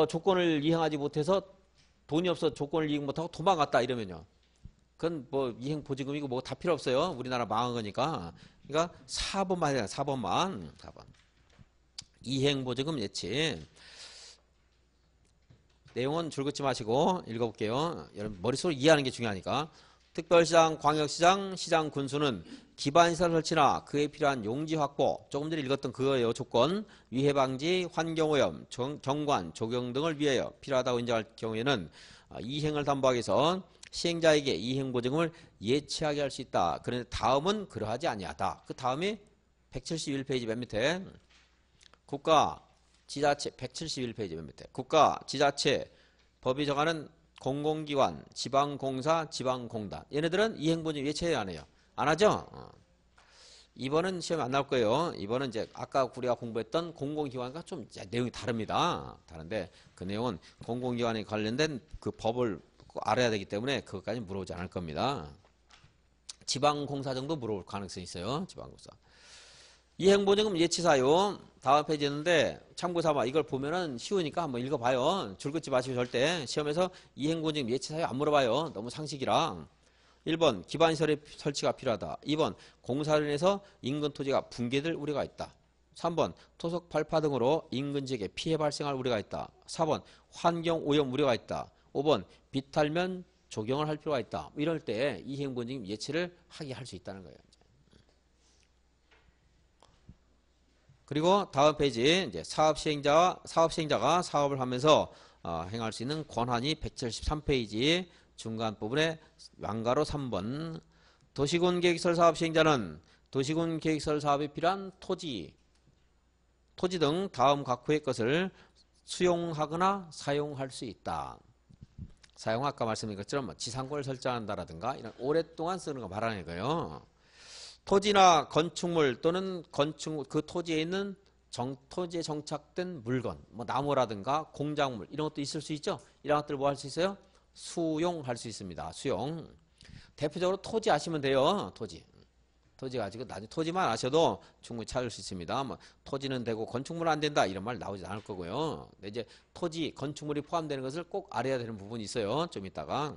조건을 이행하지 못해서 돈이 없어 조건을 이행 못하고 도망갔다 이러면요. 그건 뭐 이행보증금이고 뭐 다 필요 없어요. 우리나라 망한 거니까. 그러니까 4번만 해야 4번만. 4번. 이행보증금 예치. 내용은 줄긋지 마시고 읽어볼게요. 여러분 머릿속으로 이해하는 게 중요하니까. 특별시장, 광역시장, 시장 군수는 기반시설 설치나 그에 필요한 용지 확보, 조금 전에 읽었던 그거예요. 조건, 위해방지, 환경오염, 경관, 조경 등을 위하여 필요하다고 인정할 경우에는 이행을 담보하기 위해서 시행자에게 이행보증금을 예치하게 할 수 있다. 그런데 다음은 그러하지 아니하다. 그 다음이 171페이지 맨 밑에 국가, 지자체 171페이지 맨 밑에 국가, 지자체, 법이 정하는 공공기관, 지방공사, 지방공단 얘네들은 이행보증금 예치해야 안 해요. 안 하죠? 2번은 시험에 안 나올 거예요. 2번은 이제 아까 우리가 공부했던 공공기관과 좀 내용이 다릅니다. 다른데 그 내용은 공공기관에 관련된 그 법을 꼭 알아야 되기 때문에 그것까지 물어보지 않을 겁니다. 지방공사 정도 물어볼 가능성이 있어요. 지방공사. 이행보증금 예치사유 다음 페이지였는데 참고삼아 이걸 보면은 쉬우니까 한번 읽어봐요. 줄긋지 마시고 절대 시험에서 이행보증금 예치사유 안 물어봐요. 너무 상식이라. 1번 기반시설의 설치가 필요하다. 2번 공사로 인해서 인근 토지가 붕괴될 우려가 있다. 3번 토속 발파 등으로 인근 지역에 피해 발생할 우려가 있다. 4번 환경오염 우려가 있다. 5번 비탈면 조경을 할 필요가 있다. 이럴 때 이행보증금 예치를 하게 할 수 있다는 거예요. 그리고 다음 페이지 이제 사업시행자가 사업을 하면서 행할 수 있는 권한이 173페이지 중간 부분에 양가로 3번 도시군 계획설 사업 시행자는 도시군 계획설 사업에 필요한 토지 등 다음 각호의 것을 수용하거나 사용할 수 있다. 사용 아까 말씀드린 것처럼 지상권을 설정한다라든가 이런 오랫동안 쓰는 거 말하는 거예요. 토지나 건축물 또는 그 토지에 있는 토지에 정착된 물건, 뭐 나무라든가 공작물 이런 것도 있을 수 있죠. 이런 것들 뭐 할 수 있어요? 수용할 수 있습니다. 수용. 대표적으로 토지 아시면 돼요. 토지. 토지 가지고 나중에 토지만 아셔도 충분히 찾을 수 있습니다. 뭐 토지는 되고 건축물은 안 된다 이런 말 나오지 않을 거고요. 근데 이제 토지, 건축물이 포함되는 것을 꼭 알아야 되는 부분이 있어요. 좀 이따가.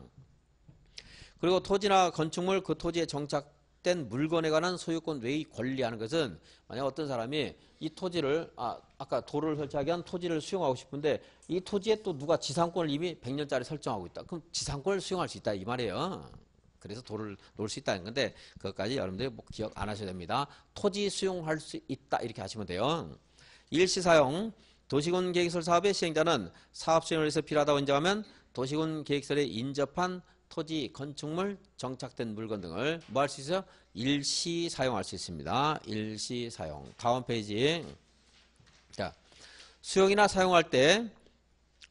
그리고 토지나 건축물 그 토지에 정착된 물건에 관한 소유권 외의 권리하는 것은 만약 어떤 사람이 이 토지를 아까 도로를 설치하기 위한 토지를 수용하고 싶은데 이 토지에 또 누가 지상권을 이미 100년짜리 설정하고 있다. 그럼 지상권을 수용할 수 있다 이 말이에요. 그래서 도를 놓을 수 있다는 건데 그것까지 여러분들이 뭐 기억 안 하셔야 됩니다. 토지 수용할 수 있다 이렇게 하시면 돼요. 일시사용 도시군 계획설 사업의 시행자는 사업 수행을 위해서 필요하다고 인정하면 도시군 계획설에 인접한 토지, 건축물, 정착된 물건 등을 뭐 할 수 있어요? 일시 사용할 수 있습니다. 일시 사용. 다음 페이지. 자, 수용이나 사용할 때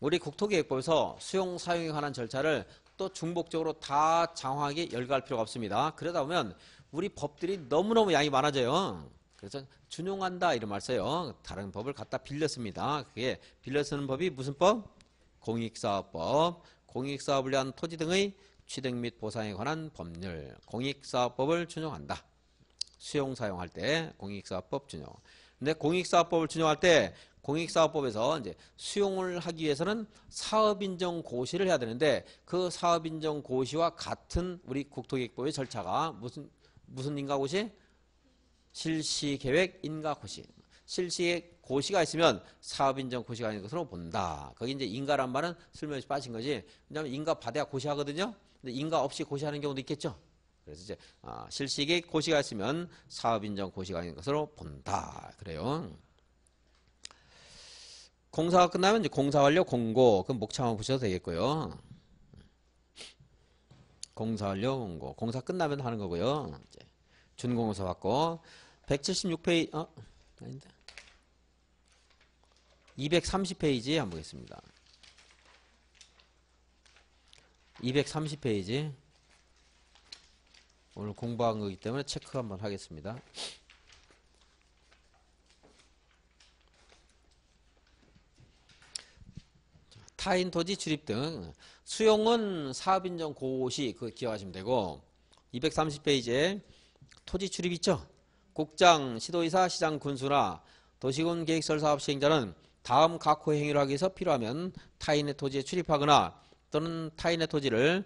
우리 국토계획법에서 수용 사용에 관한 절차를 또 중복적으로 다 장황하게 열거할 필요가 없습니다. 그러다 보면 우리 법들이 너무너무 양이 많아져요. 그래서 준용한다 이런 말 써요. 다른 법을 갖다 빌려 씁니다. 그게 빌려 쓰는 법이 무슨 법? 공익사업법. 공익사업을 위한 토지 등의 취득 및 보상에 관한 법률. 공익사업법을 준용한다. 수용 사용할 때 공익사업법 준용. 근데 공익사업법을 준용할 때 공익사업법에서 이제 수용을 하기 위해서는 사업인정 고시를 해야 되는데 그 사업인정 고시와 같은 우리 국토계획법의 절차가 무슨 인가고시? 실시계획 인가고시. 실시계획 고시가 있으면 사업인정 고시가 있는 것으로 본다. 거기 이제 인가란 말은 슬며시 빠진 거지. 왜냐하면 인가 받아야 고시하거든요. 근데 인가 없이 고시하는 경우도 있겠죠. 그래서 이제 실시계획 고시가 있으면 사업인정 고시가 있는 것으로 본다. 그래요. 공사가 끝나면 이제 공사 완료 공고. 그럼 목차만 보셔도 되겠고요. 공사 완료 공고. 공사 끝나면 하는 거고요. 이제 준공사 받고 176페이지 아닌데 230페이지 한번 보겠습니다. 230페이지 오늘 공부한 거기 때문에 체크 한번 하겠습니다. 타인 토지 출입 등 수용은 사업인정 고시 그거 기억하시면 되고 230페이지에 토지 출입 있죠. 국장, 시도의사, 시장, 군수나 도시군 계획설 사업 시행자는 다음 각호 행위를 하기 위해서 필요하면 타인의 토지에 출입하거나 또는 타인의 토지를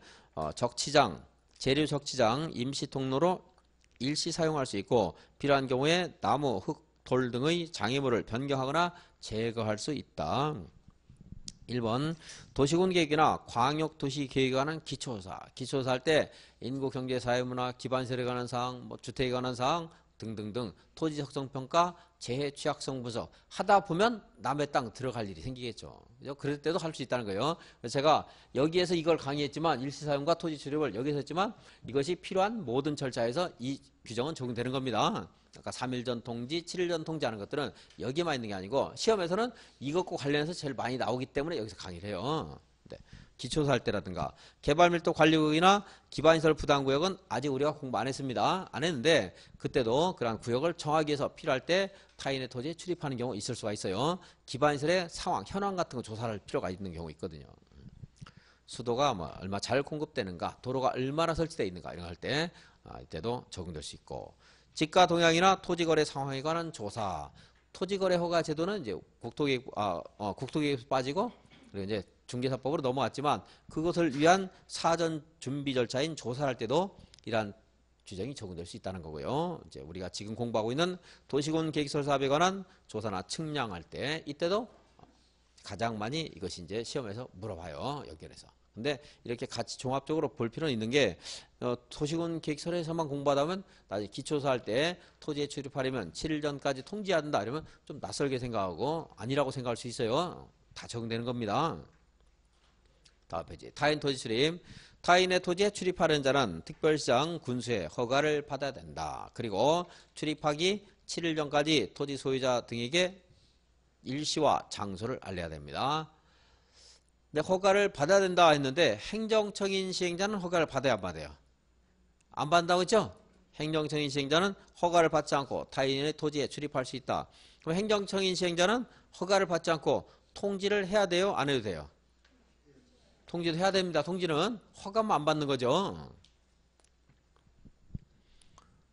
적치장, 재료 적치장, 임시 통로로 일시 사용할 수 있고 필요한 경우에 나무, 흙, 돌 등의 장애물을 변경하거나 제거할 수 있다. 1번 도시군 계획이나 광역도시 계획에 관한 기초조사. 기초조사 할 때 인구, 경제, 사회문화, 기반시설에 관한 사항, 뭐 주택에 관한 사항 등등등 토지 적성평가, 재해 취약성 분석 하다 보면 남의 땅 들어갈 일이 생기겠죠. 그럴 때도 할 수 있다는 거예요. 그래서 제가 여기에서 이걸 강의했지만 일시사용과 토지 출입을 여기서 했지만 이것이 필요한 모든 절차에서 이 규정은 적용되는 겁니다. 아까 3일 전 통지, 7일 전 통지하는 것들은 여기만 있는 게 아니고 시험에서는 이것과 관련해서 제일 많이 나오기 때문에 여기서 강의를 해요. 네. 기초사 할 때라든가 개발밀도 관리구역이나 기반시설 부담구역은 아직 우리가 공부 안 했습니다. 안 했는데 그때도 그러한 구역을 정하기 위해서 필요할 때 타인의 토지에 출입하는 경우 있을 수가 있어요. 기반시설의 상황, 현황 같은 거 조사할 필요가 있는 경우 있거든요. 수도가 뭐 얼마 잘 공급되는가, 도로가 얼마나 설치되어 있는가 이런 거 할 때 이때도 적용될 수 있고 지가 동향이나 토지거래 상황에 관한 조사. 토지거래 허가 제도는 이제 국토계획 빠지고 그리고 이제 중개사법으로 넘어왔지만 그것을 위한 사전 준비 절차인 조사를 할 때도 이러한 규정이 적용될 수 있다는 거고요. 이제 우리가 지금 공부하고 있는 도시군 계획설 사업에 관한 조사나 측량할 때 이때도 가장 많이 이것이 이제 시험에서 물어봐요. 연결해서. 근데 이렇게 같이 종합적으로 볼 필요는 있는 게 도시군 계획설에서만 공부하다 보면 나중에 기초사 할 때 토지에 출입하려면 7일 전까지 통지해야 한다 이러면 좀 낯설게 생각하고 아니라고 생각할 수 있어요. 다 적용되는 겁니다. 다음 페이지. 타인 토지 출입. 타인의 토지에 출입하는 자는 특별시장, 군수의 허가를 받아야 된다. 그리고 출입하기 7일 전까지 토지 소유자 등에게 일시와 장소를 알려야 됩니다. 근데 허가를 받아야 된다 했는데 행정청인 시행자는 허가를 받아야 안 받아요? 안 받는다고 했죠? 행정청인 시행자는 허가를 받지 않고 타인의 토지에 출입할 수 있다. 그럼 행정청인 시행자는 허가를 받지 않고 통지를 해야 돼요? 안 해도 돼요? 통지도 해야 됩니다. 통지는 허가만 안 받는 거죠.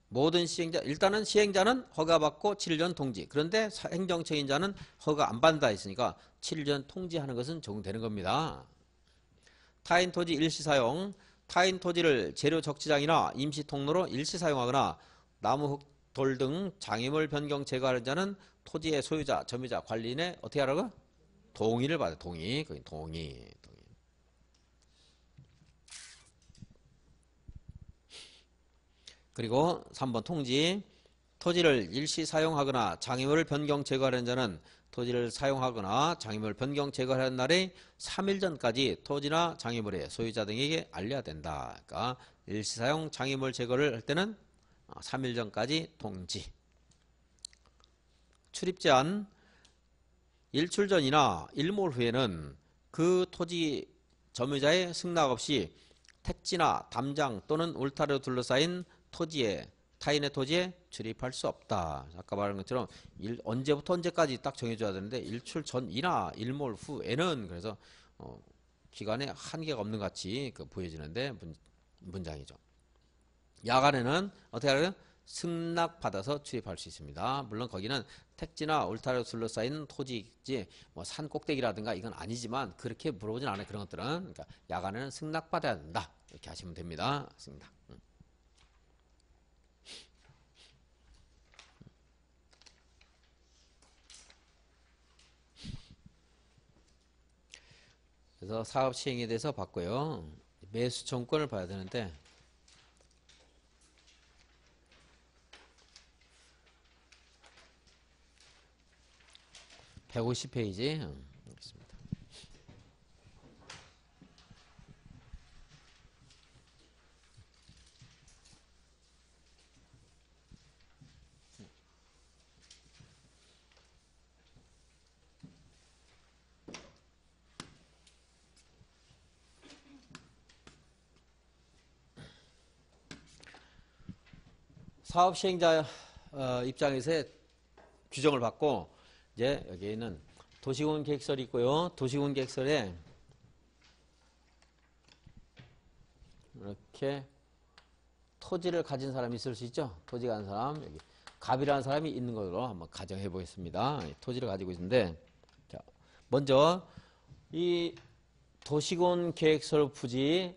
모든 시행자, 일단은 시행자는 허가받고 7년 통지. 그런데 행정처인자는 허가 안 받는다 했으니까 7년 통지하는 것은 적용되는 겁니다. 타인 토지 일시 사용, 타인 토지를 재료 적지장이나 임시 통로로 일시 사용하거나 나무, 흙, 돌 등 장애물 변경 제거하는 자는 토지의 소유자, 점유자, 관리인의 어떻게 하라고? 동의를 받아요. 동의. 거기 동의. 그리고 3번 통지. 토지를 일시 사용하거나 장애물을 변경 제거하는 자는 토지를 사용하거나 장애물 변경 제거하는 날에 3일 전까지 토지나 장애물의 소유자 등에게 알려야 된다. 그러니까 일시 사용 장애물 제거를 할 때는 3일 전까지 통지. 출입 제한. 일출 전이나 일몰 후에는 그 토지 점유자의 승낙 없이 택지나 담장 또는 울타리로 둘러싸인 토지에 타인의 토지에 출입할 수 없다. 아까 말한 것처럼 언제부터 언제까지 딱 정해줘야 되는데 일출 전이나 일몰 후에는 그래서 기간에 한계가 없는 것 같이 보여지는데 문장이죠. 야간에는 어떻게 하래요? 승낙받아서 출입할 수 있습니다. 물론 거기는 택지나 울타리로 둘러싸인 토지지 뭐 산 꼭대기라든가 이건 아니지만 그렇게 물어보진 않아요. 그런 것들은. 그러니까 야간에는 승낙받아야 된다. 이렇게 하시면 됩니다. 승낙. 그래서 사업 시행에 대해서 봤고요. 매수 청구권을 봐야 되는데 150페이지. 알겠습니다. 사업 시행자 입장에서의 규정을 받고 이제 여기에는 도시군 계획설이 있고요. 도시군 계획설에 이렇게 토지를 가진 사람이 있을 수 있죠. 토지 가진 사람, 여기 갑이라는 사람이 있는 걸로 한번 가정해 보겠습니다. 토지를 가지고 있는데, 자, 먼저 이 도시군 계획설 부지,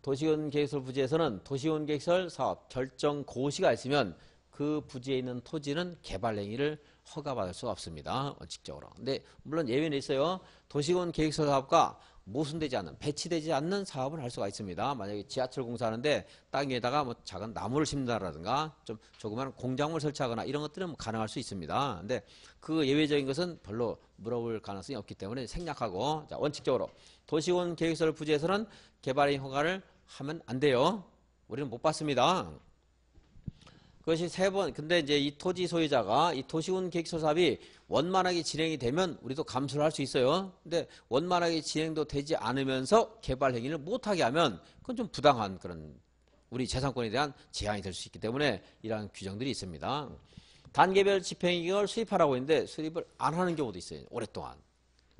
도시군 계획설 부지에서는 도시군 계획설 사업 결정 고시가 있으면 그 부지에 있는 토지는 개발 행위를 허가받을 수 없습니다. 원칙적으로. 근데 물론 예외는 있어요. 도시군 계획설 사업과 모순되지 않는, 배치되지 않는 사업을 할 수가 있습니다. 만약에 지하철 공사하는데 땅 위에다가 뭐 작은 나무를 심는다라든가 좀 조그마한 공작물 설치하거나 이런 것들은 가능할 수 있습니다. 근데 그 예외적인 것은 별로 물어볼 가능성이 없기 때문에 생략하고, 자, 원칙적으로 도시군 계획설 부지에서는 개발행 허가를 하면 안 돼요. 우리는 못 받습니다. 그것이 세 번. 근데 이제 이 토지 소유자가 이 도시군 계획설 사업이 원만하게 진행이 되면 우리도 감수를 할 수 있어요. 근데 원만하게 진행도 되지 않으면서 개발 행위를 못하게 하면 그건 좀 부당한 그런 우리 재산권에 대한 제한이 될 수 있기 때문에 이러한 규정들이 있습니다. 단계별 집행기획을 수립하라고 했는데 수립을 안 하는 경우도 있어요. 오랫동안.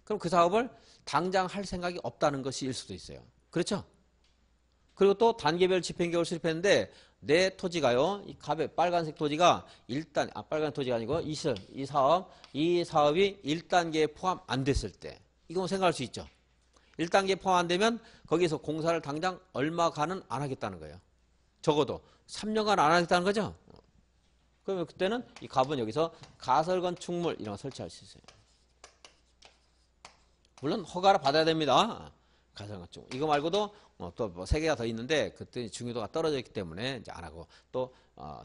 그럼 그 사업을 당장 할 생각이 없다는 것일 수도 있어요. 그렇죠? 그리고 또 단계별 집행계획을 수립했는데 내 토지가요, 이 갑의 빨간색 토지가 일단, 빨간 토지가 아니고 이 사업이 1단계에 포함 안 됐을 때, 이건 생각할 수 있죠. 1단계에 포함 안 되면 거기서 공사를 당장 얼마간은 안 하겠다는 거예요. 적어도 3년간 안 하겠다는 거죠. 그러면 그때는 이 갑은 여기서 가설건축물 이런 거 설치할 수 있어요. 물론 허가를 받아야 됩니다. 가설건축. 이거 말고도 또 뭐 3개가 더 있는데 그때 중요도가 떨어져 있기 때문에 이제 안 하고, 또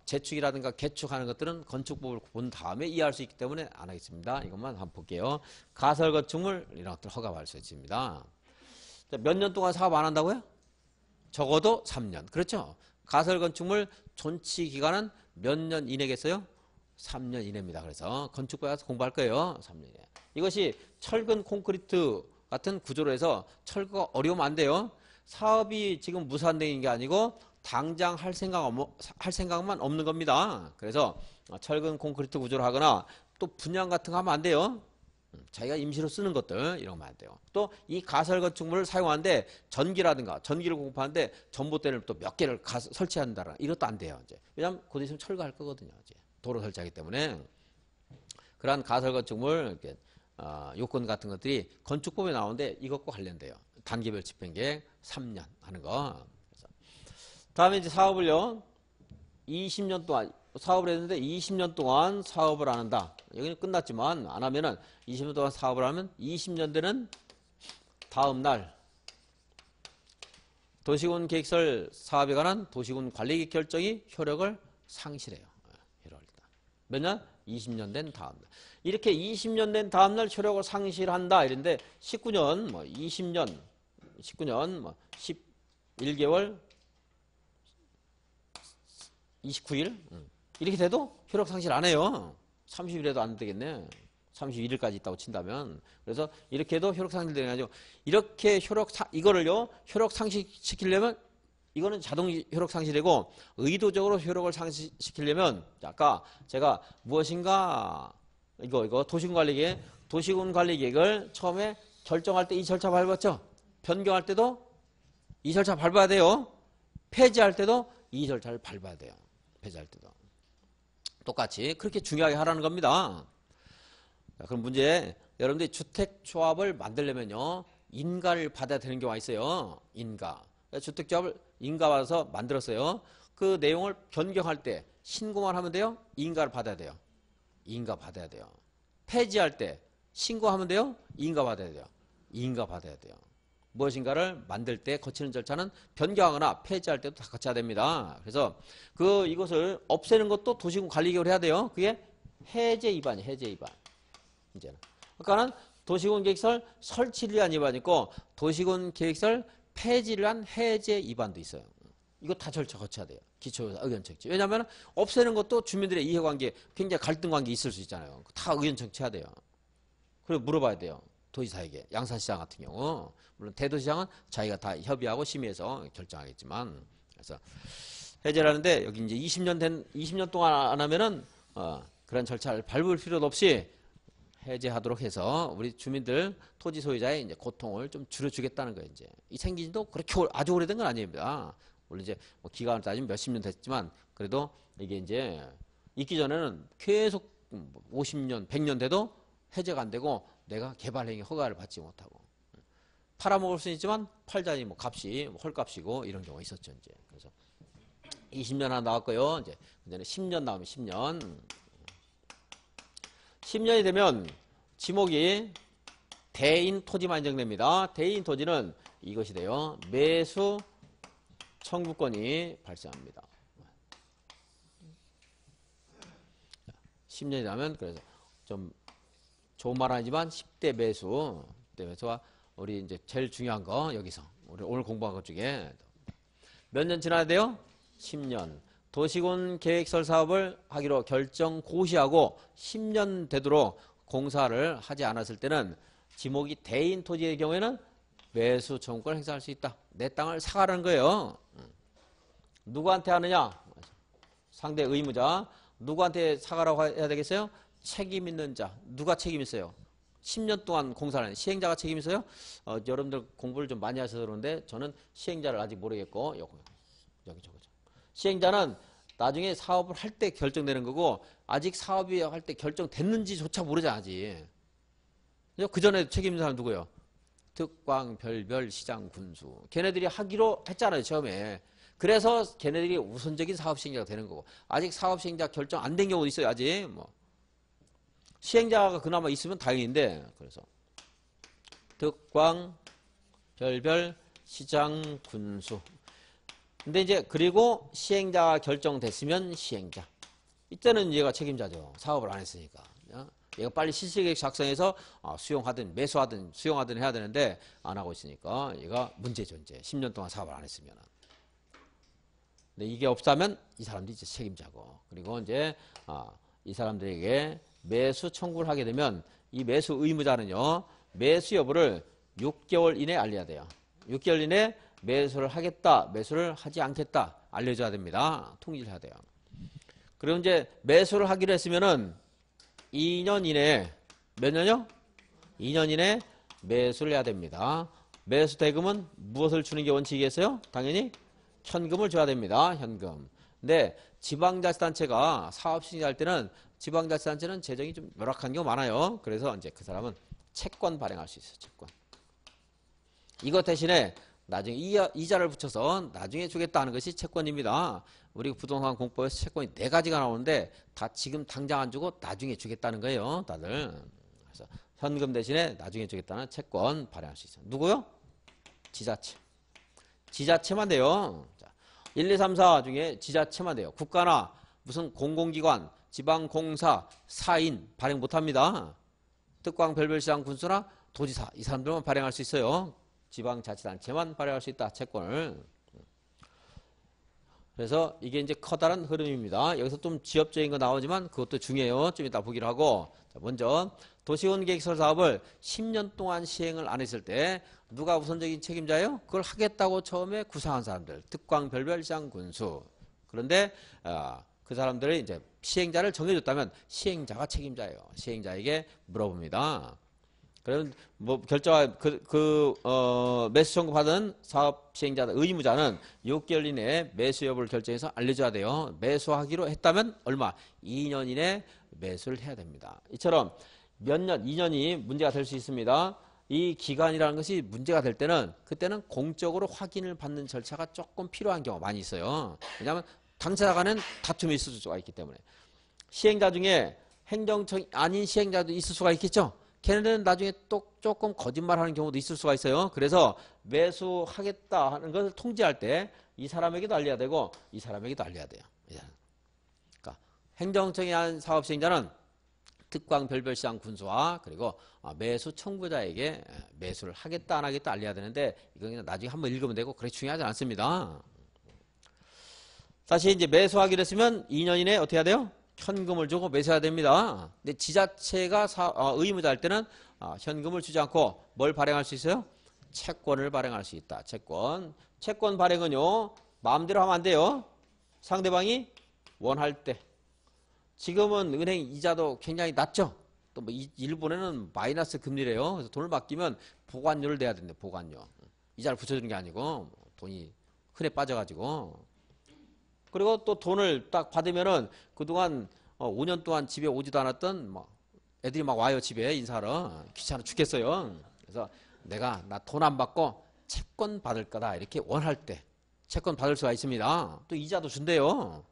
재축이라든가 개축하는 것들은 건축법을 본 다음에 이해할 수 있기 때문에 안 하겠습니다. 이것만 한번 볼게요. 가설건축물 이런 것들 허가받을 수 있습니다. 몇 년 동안 사업 안 한다고요? 적어도 3년. 그렇죠? 가설건축물 존치 기간은 몇 년 이내겠어요? 3년 이내입니다. 그래서 건축법에 가서 공부할 거예요. 3년 이내. 이것이 철근 콘크리트 같은 구조로 해서 철거가 어려우면 안 돼요. 사업이 지금 무산된 게 아니고 당장 할 생각만 없는 겁니다. 그래서 철근 콘크리트 구조를 하거나 또 분양 같은 거 하면 안 돼요. 자기가 임시로 쓰는 것들 이런 거 안 돼요. 또 이 가설 건축물을 사용하는데 전기라든가 전기를 공급하는데 전봇대를 또 몇 개를 설치한다라 이것도 안 돼요. 이제 왜냐하면 곧 있으면 철거할 거거든요. 이제 도로 설치하기 때문에 그러한 가설 건축물 이렇게 요건 같은 것들이 건축법에 나오는데 이것과 관련돼요. 단계별 집행계획 3년 하는 거. 그래서 다음에 이제 사업을요. 20년 동안 사업을 했는데 20년 동안 사업을 안 한다. 여기는 끝났지만 안 하면은 20년 동안 사업을 하면 20년 되는 다음 날 도시군 계획설 사업에 관한 도시군 관리계획 결정이 효력을 상실해요. 몇 년? 20년 된 다음 날. 이렇게 20년 된 다음 날 효력을 상실한다. 이런데 19년, 뭐 20년, 19년, 뭐 11개월, 29일 이렇게 돼도 효력 상실 안 해요. 30일에도 안 되겠네. 31일까지 있다고 친다면. 그래서 이렇게 해도 효력 상실되는 게 아니고 이렇게 이거를요. 효력 상실시키려면 이거는 자동 효력 상실이고 의도적으로 효력을 상실시키려면 아까 제가 무엇인가 이거 도시군 관리계획을 처음에 결정할 때 이 절차 밟았죠. 변경할 때도 이 절차 밟아야 돼요. 폐지할 때도 이 절차를 밟아야 돼요. 폐지할 때도 똑같이 그렇게 중요하게 하라는 겁니다. 자, 그럼 문제 여러분들이 주택조합을 만들려면요 인가를 받아야 되는 경우가 있어요. 인가 주택조합을 인가받아서 만들었어요. 그 내용을 변경할 때 신고만 하면 돼요? 인가를 받아야 돼요. 인가 받아야 돼요. 폐지할 때 신고하면 돼요? 인가 받아야 돼요. 인가 받아야 돼요. 무엇인가를 만들 때 거치는 절차는 변경하거나 폐지할 때도 다 거쳐야 됩니다. 그래서 이것을 없애는 것도 도시군 관리계획을 해야 돼요. 그게 해제 위반이에요. 해제 위반. 이제는. 그러니까는 도시군 계획설 설치를 위한 위반이 있고 도시군 계획설 폐지를 한 해제 위반도 있어요. 이거 다 절차 거쳐야 돼요. 기초 의견 청취. 왜냐하면 없애는 것도 주민들의 이해관계, 굉장히 갈등관계 있을 수 있잖아요. 다 의견 청취해야 돼요. 그리고 물어봐야 돼요. 도지사에게. 양산시장 같은 경우. 물론 대도시장은 자기가 다 협의하고 심의해서 결정하겠지만. 그래서 해제를 하는데 여기 이제 20년 동안 안 하면은 그런 절차를 밟을 필요도 없이 해제하도록 해서 우리 주민들 토지 소유자의 이제 고통을 좀 줄여주겠다는 거예요. 이제 이 생긴 지도 그렇게 아주 오래된 건 아닙니다. 물론 이제 뭐 기간을 따지면 몇십 년 됐지만 그래도 이게 이제 있기 전에는 계속 50년, 100년 돼도 해제가 안 되고 내가 개발행위 허가를 받지 못하고 팔아먹을 수는 있지만 팔자니 뭐 값이 헐값이고 이런 경우가 있었죠. 이제 그래서 20년 하나 나왔고요. 이제 10년 나오면 10년. 10년이 되면 지목이 대인 토지만 인정됩니다. 대인 토지는 이것이 돼요. 매수 청구권이 발생합니다. 10년이 나면 그래서 좀 좋은 말 아니지만 10대 매수. 10대 매수가 우리 이제 제일 중요한 거 여기서 우리 오늘 공부한 것 중에 몇 년 지나야 돼요? 10년. 도시군 계획설 사업을 하기로 결정 고시하고 10년 되도록 공사를 하지 않았을 때는 지목이 대인 토지의 경우에는 매수 청구권을 행사할 수 있다. 내 땅을 사가라는 거예요. 누구한테 하느냐? 상대 의무자. 누구한테 사가라고 해야 되겠어요? 책임 있는 자. 누가 책임 있어요? 10년 동안 공사를 하는 시행자가 책임 있어요? 여러분들 공부를 좀 많이 하셔서 그러는데 저는 시행자를 아직 모르겠고 여기 저거죠. 시행자는 나중에 사업을 할 때 결정되는 거고 아직 사업이 할 때 결정됐는지조차 모르잖아 아직. 그 전에 책임 있는 사람 누구예요? 특광, 별별, 시장, 군수. 걔네들이 하기로 했잖아요 처음에. 그래서 걔네들이 우선적인 사업 시행자가 되는 거고 아직 사업 시행자 결정 안 된 경우도 있어요 아직. 뭐 시행자가 그나마 있으면 다행인데 그래서 특광, 별별, 시장, 군수. 근데 이제 그리고 시행자가 결정됐으면 시행자. 이때는 얘가 책임자죠. 사업을 안 했으니까. 얘가 빨리 실시계획 작성해서 수용하든 매수하든 수용하든 해야 되는데 안 하고 있으니까 얘가 문제죠. 이제 10년 동안 사업을 안 했으면. 근데 이게 없다면 이 사람들이 이제 책임자고. 그리고 이제 이 사람들에게 매수 청구를 하게 되면 이 매수 의무자는요. 매수 여부를 6개월 이내에 알려야 돼요. 6개월 이내에 매수를 하겠다, 매수를 하지 않겠다 알려줘야 됩니다. 통지를 해야 돼요. 그리고 이제 매수를 하기로 했으면은 2년 이내에 몇 년이요? 2년 이내 매수를 해야 됩니다. 매수 대금은 무엇을 주는 게 원칙이겠어요? 당연히 현금을 줘야 됩니다. 현금. 근데 지방자치단체가 사업 시행할 때는 지방자치단체는 재정이 좀 열악한 경우가 많아요. 그래서 이제 그 사람은 채권 발행할 수 있어요. 채권. 이것 대신에 나중에 이자를 붙여서 나중에 주겠다는 것이 채권입니다. 우리 부동산 공법에서 채권이 4가지가 나오는데 다 지금 당장 안 주고 나중에 주겠다는 거예요. 다들. 그래서 현금 대신에 나중에 주겠다는 채권 발행할 수 있어요. 누구요? 지자체. 지자체만 돼요. 자, 1, 2, 3, 4 중에 지자체만 돼요. 국가나 무슨 공공기관, 지방공사, 사인 발행 못합니다. 특광별별시장 군수나 도지사 이 사람들만 발행할 수 있어요. 지방자치단체만 발행할 수 있다. 채권을. 그래서 이게 이제 커다란 흐름입니다. 여기서 좀 지역적인 거 나오지만 그것도 중요해요. 좀 이따 보기로 하고. 자, 먼저 도시원계획시설 사업을 10년 동안 시행을 안 했을 때 누가 우선적인 책임자예요? 그걸 하겠다고 처음에 구상한 사람들. 특광별별시장 군수. 그런데 그 사람들이 이제 시행자를 정해줬다면 시행자가 책임자예요. 시행자에게 물어봅니다. 그럼 뭐 매수 청구 받은 사업 시행자 의무자는 6개월 이내에 매수 여부를 결정해서 알려줘야 돼요. 매수하기로 했다면 얼마? 2년 이내 매수를 해야 됩니다. 이처럼 몇 년, 2년이 문제가 될 수 있습니다. 이 기간이라는 것이 문제가 될 때는 그때는 공적으로 확인을 받는 절차가 조금 필요한 경우가 많이 있어요. 왜냐하면 당사자 간엔 다툼이 있을 수가 있기 때문에. 시행자 중에 행정청이 아닌 시행자도 있을 수가 있겠죠. 걔네들은 나중에 또 조금 거짓말하는 경우도 있을 수가 있어요. 그래서 매수하겠다 하는 것을 통지할 때 이 사람에게도 알려야 되고 이 사람에게도 알려야 돼요. 그러니까 행정청이 한 사업 시행자는 특광별별시장 군수와 그리고 매수 청구자에게 매수를 하겠다 안 하겠다 알려야 되는데 이건 그냥 나중에 한번 읽으면 되고 그렇게 중요하지 않습니다. 다시 이제 매수하기로 했으면 2년 이내에 어떻게 해야 돼요? 현금을 주고 매수해야 됩니다. 근데 지자체가 의무자 할 때는 현금을 주지 않고 뭘 발행할 수 있어요? 채권을 발행할 수 있다. 채권. 채권 발행은요. 마음대로 하면 안 돼요. 상대방이 원할 때. 지금은 은행 이자도 굉장히 낮죠. 또 뭐 일본에는 마이너스 금리래요. 그래서 돈을 맡기면 보관료를 내야 된대. 보관료. 이자를 붙여주는 게 아니고 돈이 흔해 빠져가지고. 그리고 또 돈을 딱 받으면은 그동안 5년 동안 집에 오지도 않았던 뭐 애들이 막 와요. 집에 인사하러. 귀찮아 죽겠어요. 그래서 내가 나 돈 안 받고 채권 받을 거다 이렇게 원할 때 채권 받을 수가 있습니다. 또 이자도 준대요.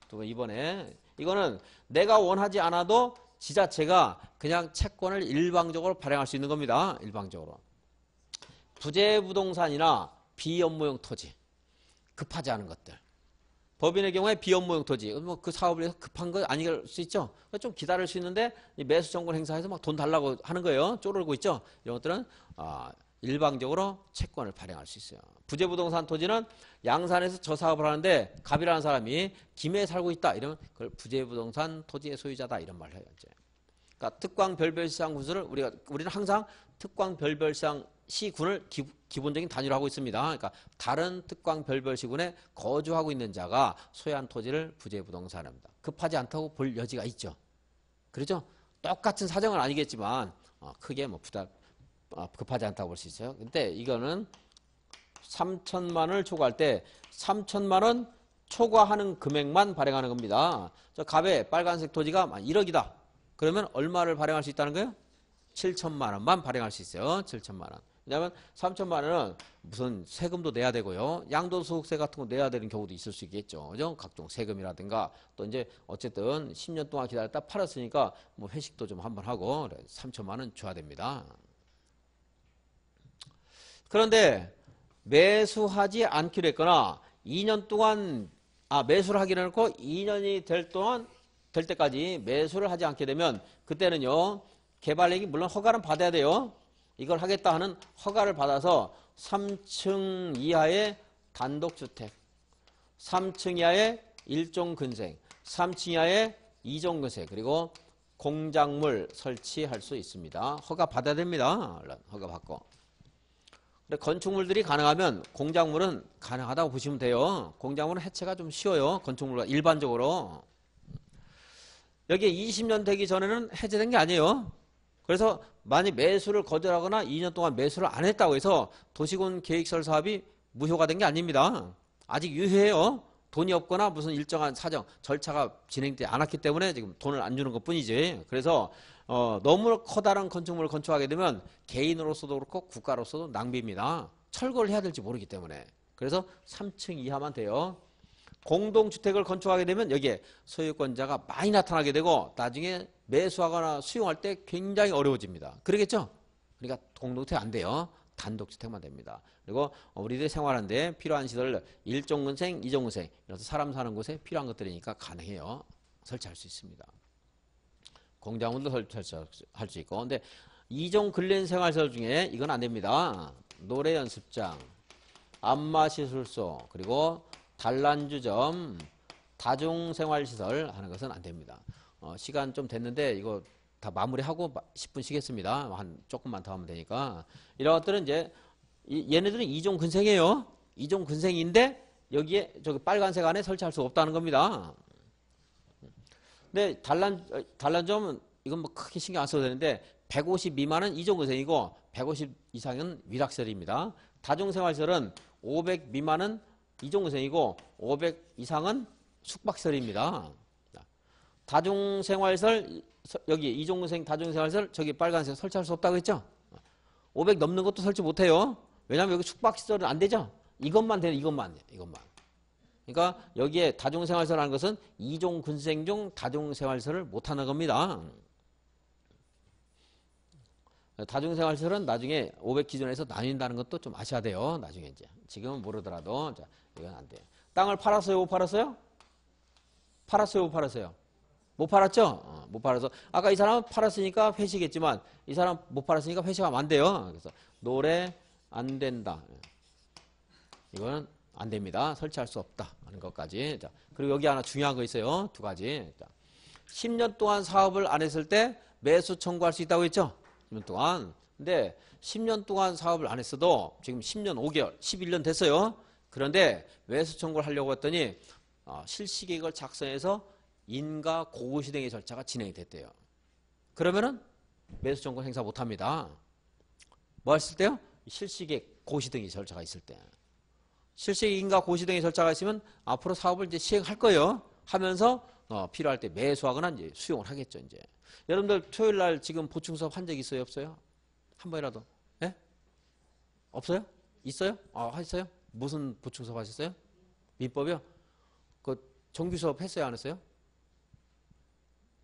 또 이번에 이거는 내가 원하지 않아도 지자체가 그냥 채권을 일방적으로 발행할 수 있는 겁니다. 일방적으로. 부재부동산이나 비업무용 토지 급하지 않은 것들. 법인의 경우에 비업무용 토지, 뭐 그 사업을 해서 급한 거 아닐 수 있죠. 좀 기다릴 수 있는데 매수 정권 행사해서 막 돈 달라고 하는 거예요. 쪼르르고 있죠. 이런 것들은 일방적으로 채권을 발행할 수 있어요. 부재부동산 토지는 양산에서 저 사업을 하는데 갑이라는 사람이 김해에 살고 있다. 이러면 그걸 부재부동산 토지의 소유자다. 이런 말을 해요. 이제. 그러니까 특광별별시장 군수를 우리는 항상 특광별별시장 시군을 기본적인 단위로 하고 있습니다. 그러니까 다른 특광별별시군에 거주하고 있는 자가 소유한 토지를 부재부동산입니다. 급하지 않다고 볼 여지가 있죠. 그렇죠? 똑같은 사정은 아니겠지만 크게 뭐 급하지 않다고 볼 수 있어요. 근데 이거는 3천만 원을 초과할 때 3천만 원 초과하는 금액만 발행하는 겁니다. 저 갑에 빨간색 토지가 1억이다. 그러면 얼마를 발행할 수 있다는 거예요? 7천만 원만 발행할 수 있어요. 7천만 원. 왜냐하면 3천만 원은 무슨 세금도 내야 되고요. 양도소득세 같은 거 내야 되는 경우도 있을 수 있겠죠. 그죠? 각종 세금이라든가 또 이제 어쨌든 10년 동안 기다렸다 팔았으니까 뭐 회식도 좀 한번 하고 3천만 원 줘야 됩니다. 그런데 매수하지 않기로 했거나 2년 동안 매수를 하기로 해놓고 2년이 될 때까지 매수를 하지 않게 되면 그때는요. 개발력이 물론 허가는 받아야 돼요. 이걸 하겠다 하는 허가를 받아서 3층 이하의 단독주택, 3층 이하의 1종 근생, 3층 이하의 2종 근생, 그리고 공작물 설치할 수 있습니다. 허가 받아야 됩니다. 허가 받고. 근데 건축물들이 가능하면 공작물은 가능하다고 보시면 돼요. 공작물은 해체가 좀 쉬워요. 건축물과 일반적으로. 여기 20년 되기 전에는 해제된 게 아니에요. 그래서 만약 매수를 거절하거나 2년 동안 매수를 안 했다고 해서 도시군 계획설 사업이 무효가 된 게 아닙니다. 아직 유효해요. 돈이 없거나 무슨 일정한 사정, 절차가 진행되지 않았기 때문에 지금 돈을 안 주는 것 뿐이지. 그래서 너무 커다란 건축물을 건축하게 되면 개인으로서도 그렇고 국가로서도 낭비입니다. 철거를 해야 될지 모르기 때문에. 그래서 3층 이하만 돼요. 공동주택을 건축하게 되면 여기에 소유권자가 많이 나타나게 되고 나중에 매수하거나 수용할 때 굉장히 어려워집니다. 그러겠죠? 그러니까 공동주택 안 돼요. 단독주택만 됩니다. 그리고 우리들이 생활하는데 필요한 시설 1종 근생, 2종 근생 이래서 사람 사는 곳에 필요한 것들이니까 가능해요. 설치할 수 있습니다. 공장문도 설치할 수 있고. 근데 2종 근린 생활시설 중에 이건 안 됩니다. 노래 연습장, 안마시술소, 그리고 단란주점, 다중생활시설 하는 것은 안 됩니다. 시간 좀 됐는데 이거 다 마무리하고 10분 쉬겠습니다. 한 조금만 더 하면 되니까. 이런 것들은 이제 얘네들은 2종 근생이에요. 2종 근생인데 여기에 저기 빨간색 안에 설치할 수 없다는 겁니다. 근데 단란점은 이건 뭐 크게 신경 안 써도 되는데 150 미만은 2종 근생이고 150 이상은 위락설입니다. 다중생활시설은 500 미만은 2종 근생이고 500 이상은 숙박설입니다. 다중생활시설 여기 2종 근생 다중생활시설 저기 빨간색 설치할 수 없다고 했죠? 500 넘는 것도 설치 못해요. 왜냐하면 여기 숙박시설은 안 되죠? 이것만 되는 이것만. 그러니까 여기에 다중생활시설 하는 것은 2종 근생 중 다중생활시설을 못하는 겁니다. 다중생활시설은 나중에 500 기준에서 나뉜다는 것도 좀 아셔야 돼요. 나중에 이제. 지금은 모르더라도. 자, 이건 안 돼요. 땅을 팔았어요? 못 팔았어요? 팔았어요? 못 팔았어요? 못 팔았죠? 못 팔아서. 아까 이 사람은 팔았으니까 회식했지만 이 사람 못 팔았으니까 회식하면 안 돼요. 그래서 노래 안 된다. 이거는 안 됩니다. 설치할 수 없다 하는 것까지. 자, 그리고 여기 하나 중요한 거 있어요. 두 가지. 자, 10년 동안 사업을 안 했을 때 매수 청구할 수 있다고 했죠? 10년 동안. 근데 10년 동안 사업을 안 했어도 지금 10년 5개월, 11년 됐어요. 그런데 매수 청구를 하려고 했더니 실시계획을 작성해서 인가 고시 등의 절차가 진행이 됐대요. 그러면은 매수 청구 행사 못 합니다. 뭐 했을 때요? 실시계획 고시 등의 절차가 있을 때. 실시계획 인가 고시 등의 절차가 있으면 앞으로 사업을 이제 시행할 거예요. 하면서 필요할 때 매수하거나 이제 수용을 하겠죠, 이제. 여러분들 토요일 날 지금 보충 수업 한 적 있어요, 없어요? 한 번이라도. 예? 없어요? 있어요? 하셨어요? 무슨 보충 수업 하셨어요? 민법이요? 그 정규 수업 했어요, 안 했어요?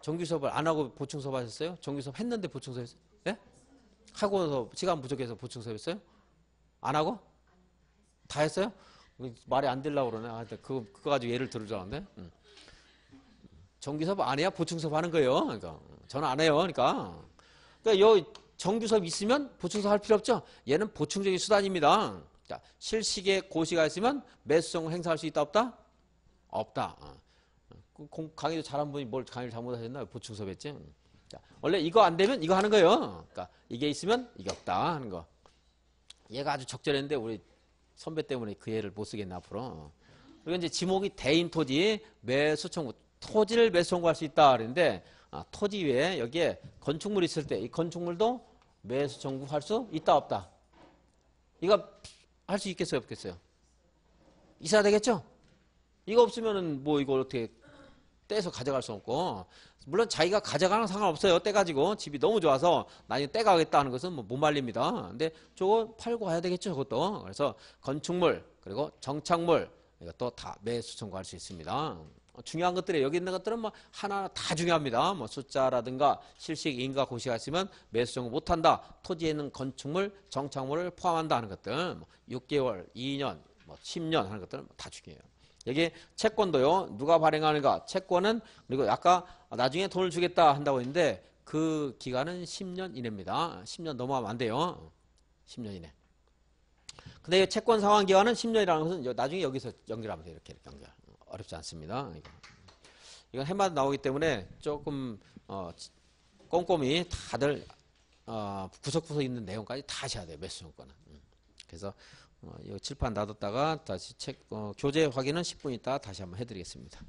정규 수업을 안 하고 보충 수업 하셨어요? 정규 수업 했는데 보충 수업 했어요? 예? 하고서 시간 부족해서 보충 수업 했어요? 안 하고? 다 했어요? 말이 안 되려고 그러네. 그거 가지고 예를 들을 줄 알았는데. 정규 수업 안 해야 보충 수업 하는 거예요. 그러니까 저는 안 해요. 그러니까 요 정규 수업 있으면 보충 수업 할 필요 없죠. 얘는 보충적인 수단입니다. 자, 실시계 고시가 있으면 매수성 행사할 수 있다 없다? 없다. 강의도 잘한 분이 뭘 강의를 잘못하셨나? 보충 수업 했지. 자, 원래 이거 안 되면 이거 하는 거예요. 그러니까 이게 있으면 이게 없다 하는 거. 얘가 아주 적절했는데 우리 선배 때문에 그 애를 못 쓰겠네 앞으로. 그리고 이제 지목이 대인 토지 매수 청구. 토지를 매수 청구할 수 있다 그랬는데 토지 위에 여기에 건축물이 있을 때 이 건축물도 매수 청구할 수 있다 없다? 이거 할 수 있겠어요 없겠어요? 있어야 되겠죠? 이거 없으면은 뭐 이걸 어떻게 떼서 가져갈 수 없고, 물론 자기가 가져가는 건 상관없어요. 떼가지고 집이 너무 좋아서 나중에 떼가겠다 하는 것은 뭐 못 말립니다. 근데 저거 팔고 가야 되겠죠, 저것도. 그래서 건축물 그리고 정착물 이것도 다 매수 청구할 수 있습니다. 중요한 것들이 여기 있는 것들은 뭐 하나하나 다 중요합니다. 뭐 숫자라든가 실식 인가 고시가 있으면 매수 청구 못한다. 토지에 있는 건축물, 정착물을 포함한다 하는 것들, 뭐 6개월, 2년, 뭐 10년 하는 것들은 다 중요해요. 여기 채권도요. 누가 발행하는가? 채권은 그리고 아까 나중에 돈을 주겠다 한다고 했는데 그 기간은 10년 이내입니다. 10년 넘어가면 안 돼요. 10년 이내. 근데 채권 상환 기간은 10년이라는 것은 나중에 여기서 연결하면 돼요. 이렇게 연결. 어렵지 않습니다. 이건 해마다 나오기 때문에 조금 꼼꼼히 다들 구석구석 있는 내용까지 다 하셔야 돼요. 매수 정권은. 그래서 이 칠판 놔뒀다가 다시 교재 확인은 10분 있다 다시 한번 해드리겠습니다.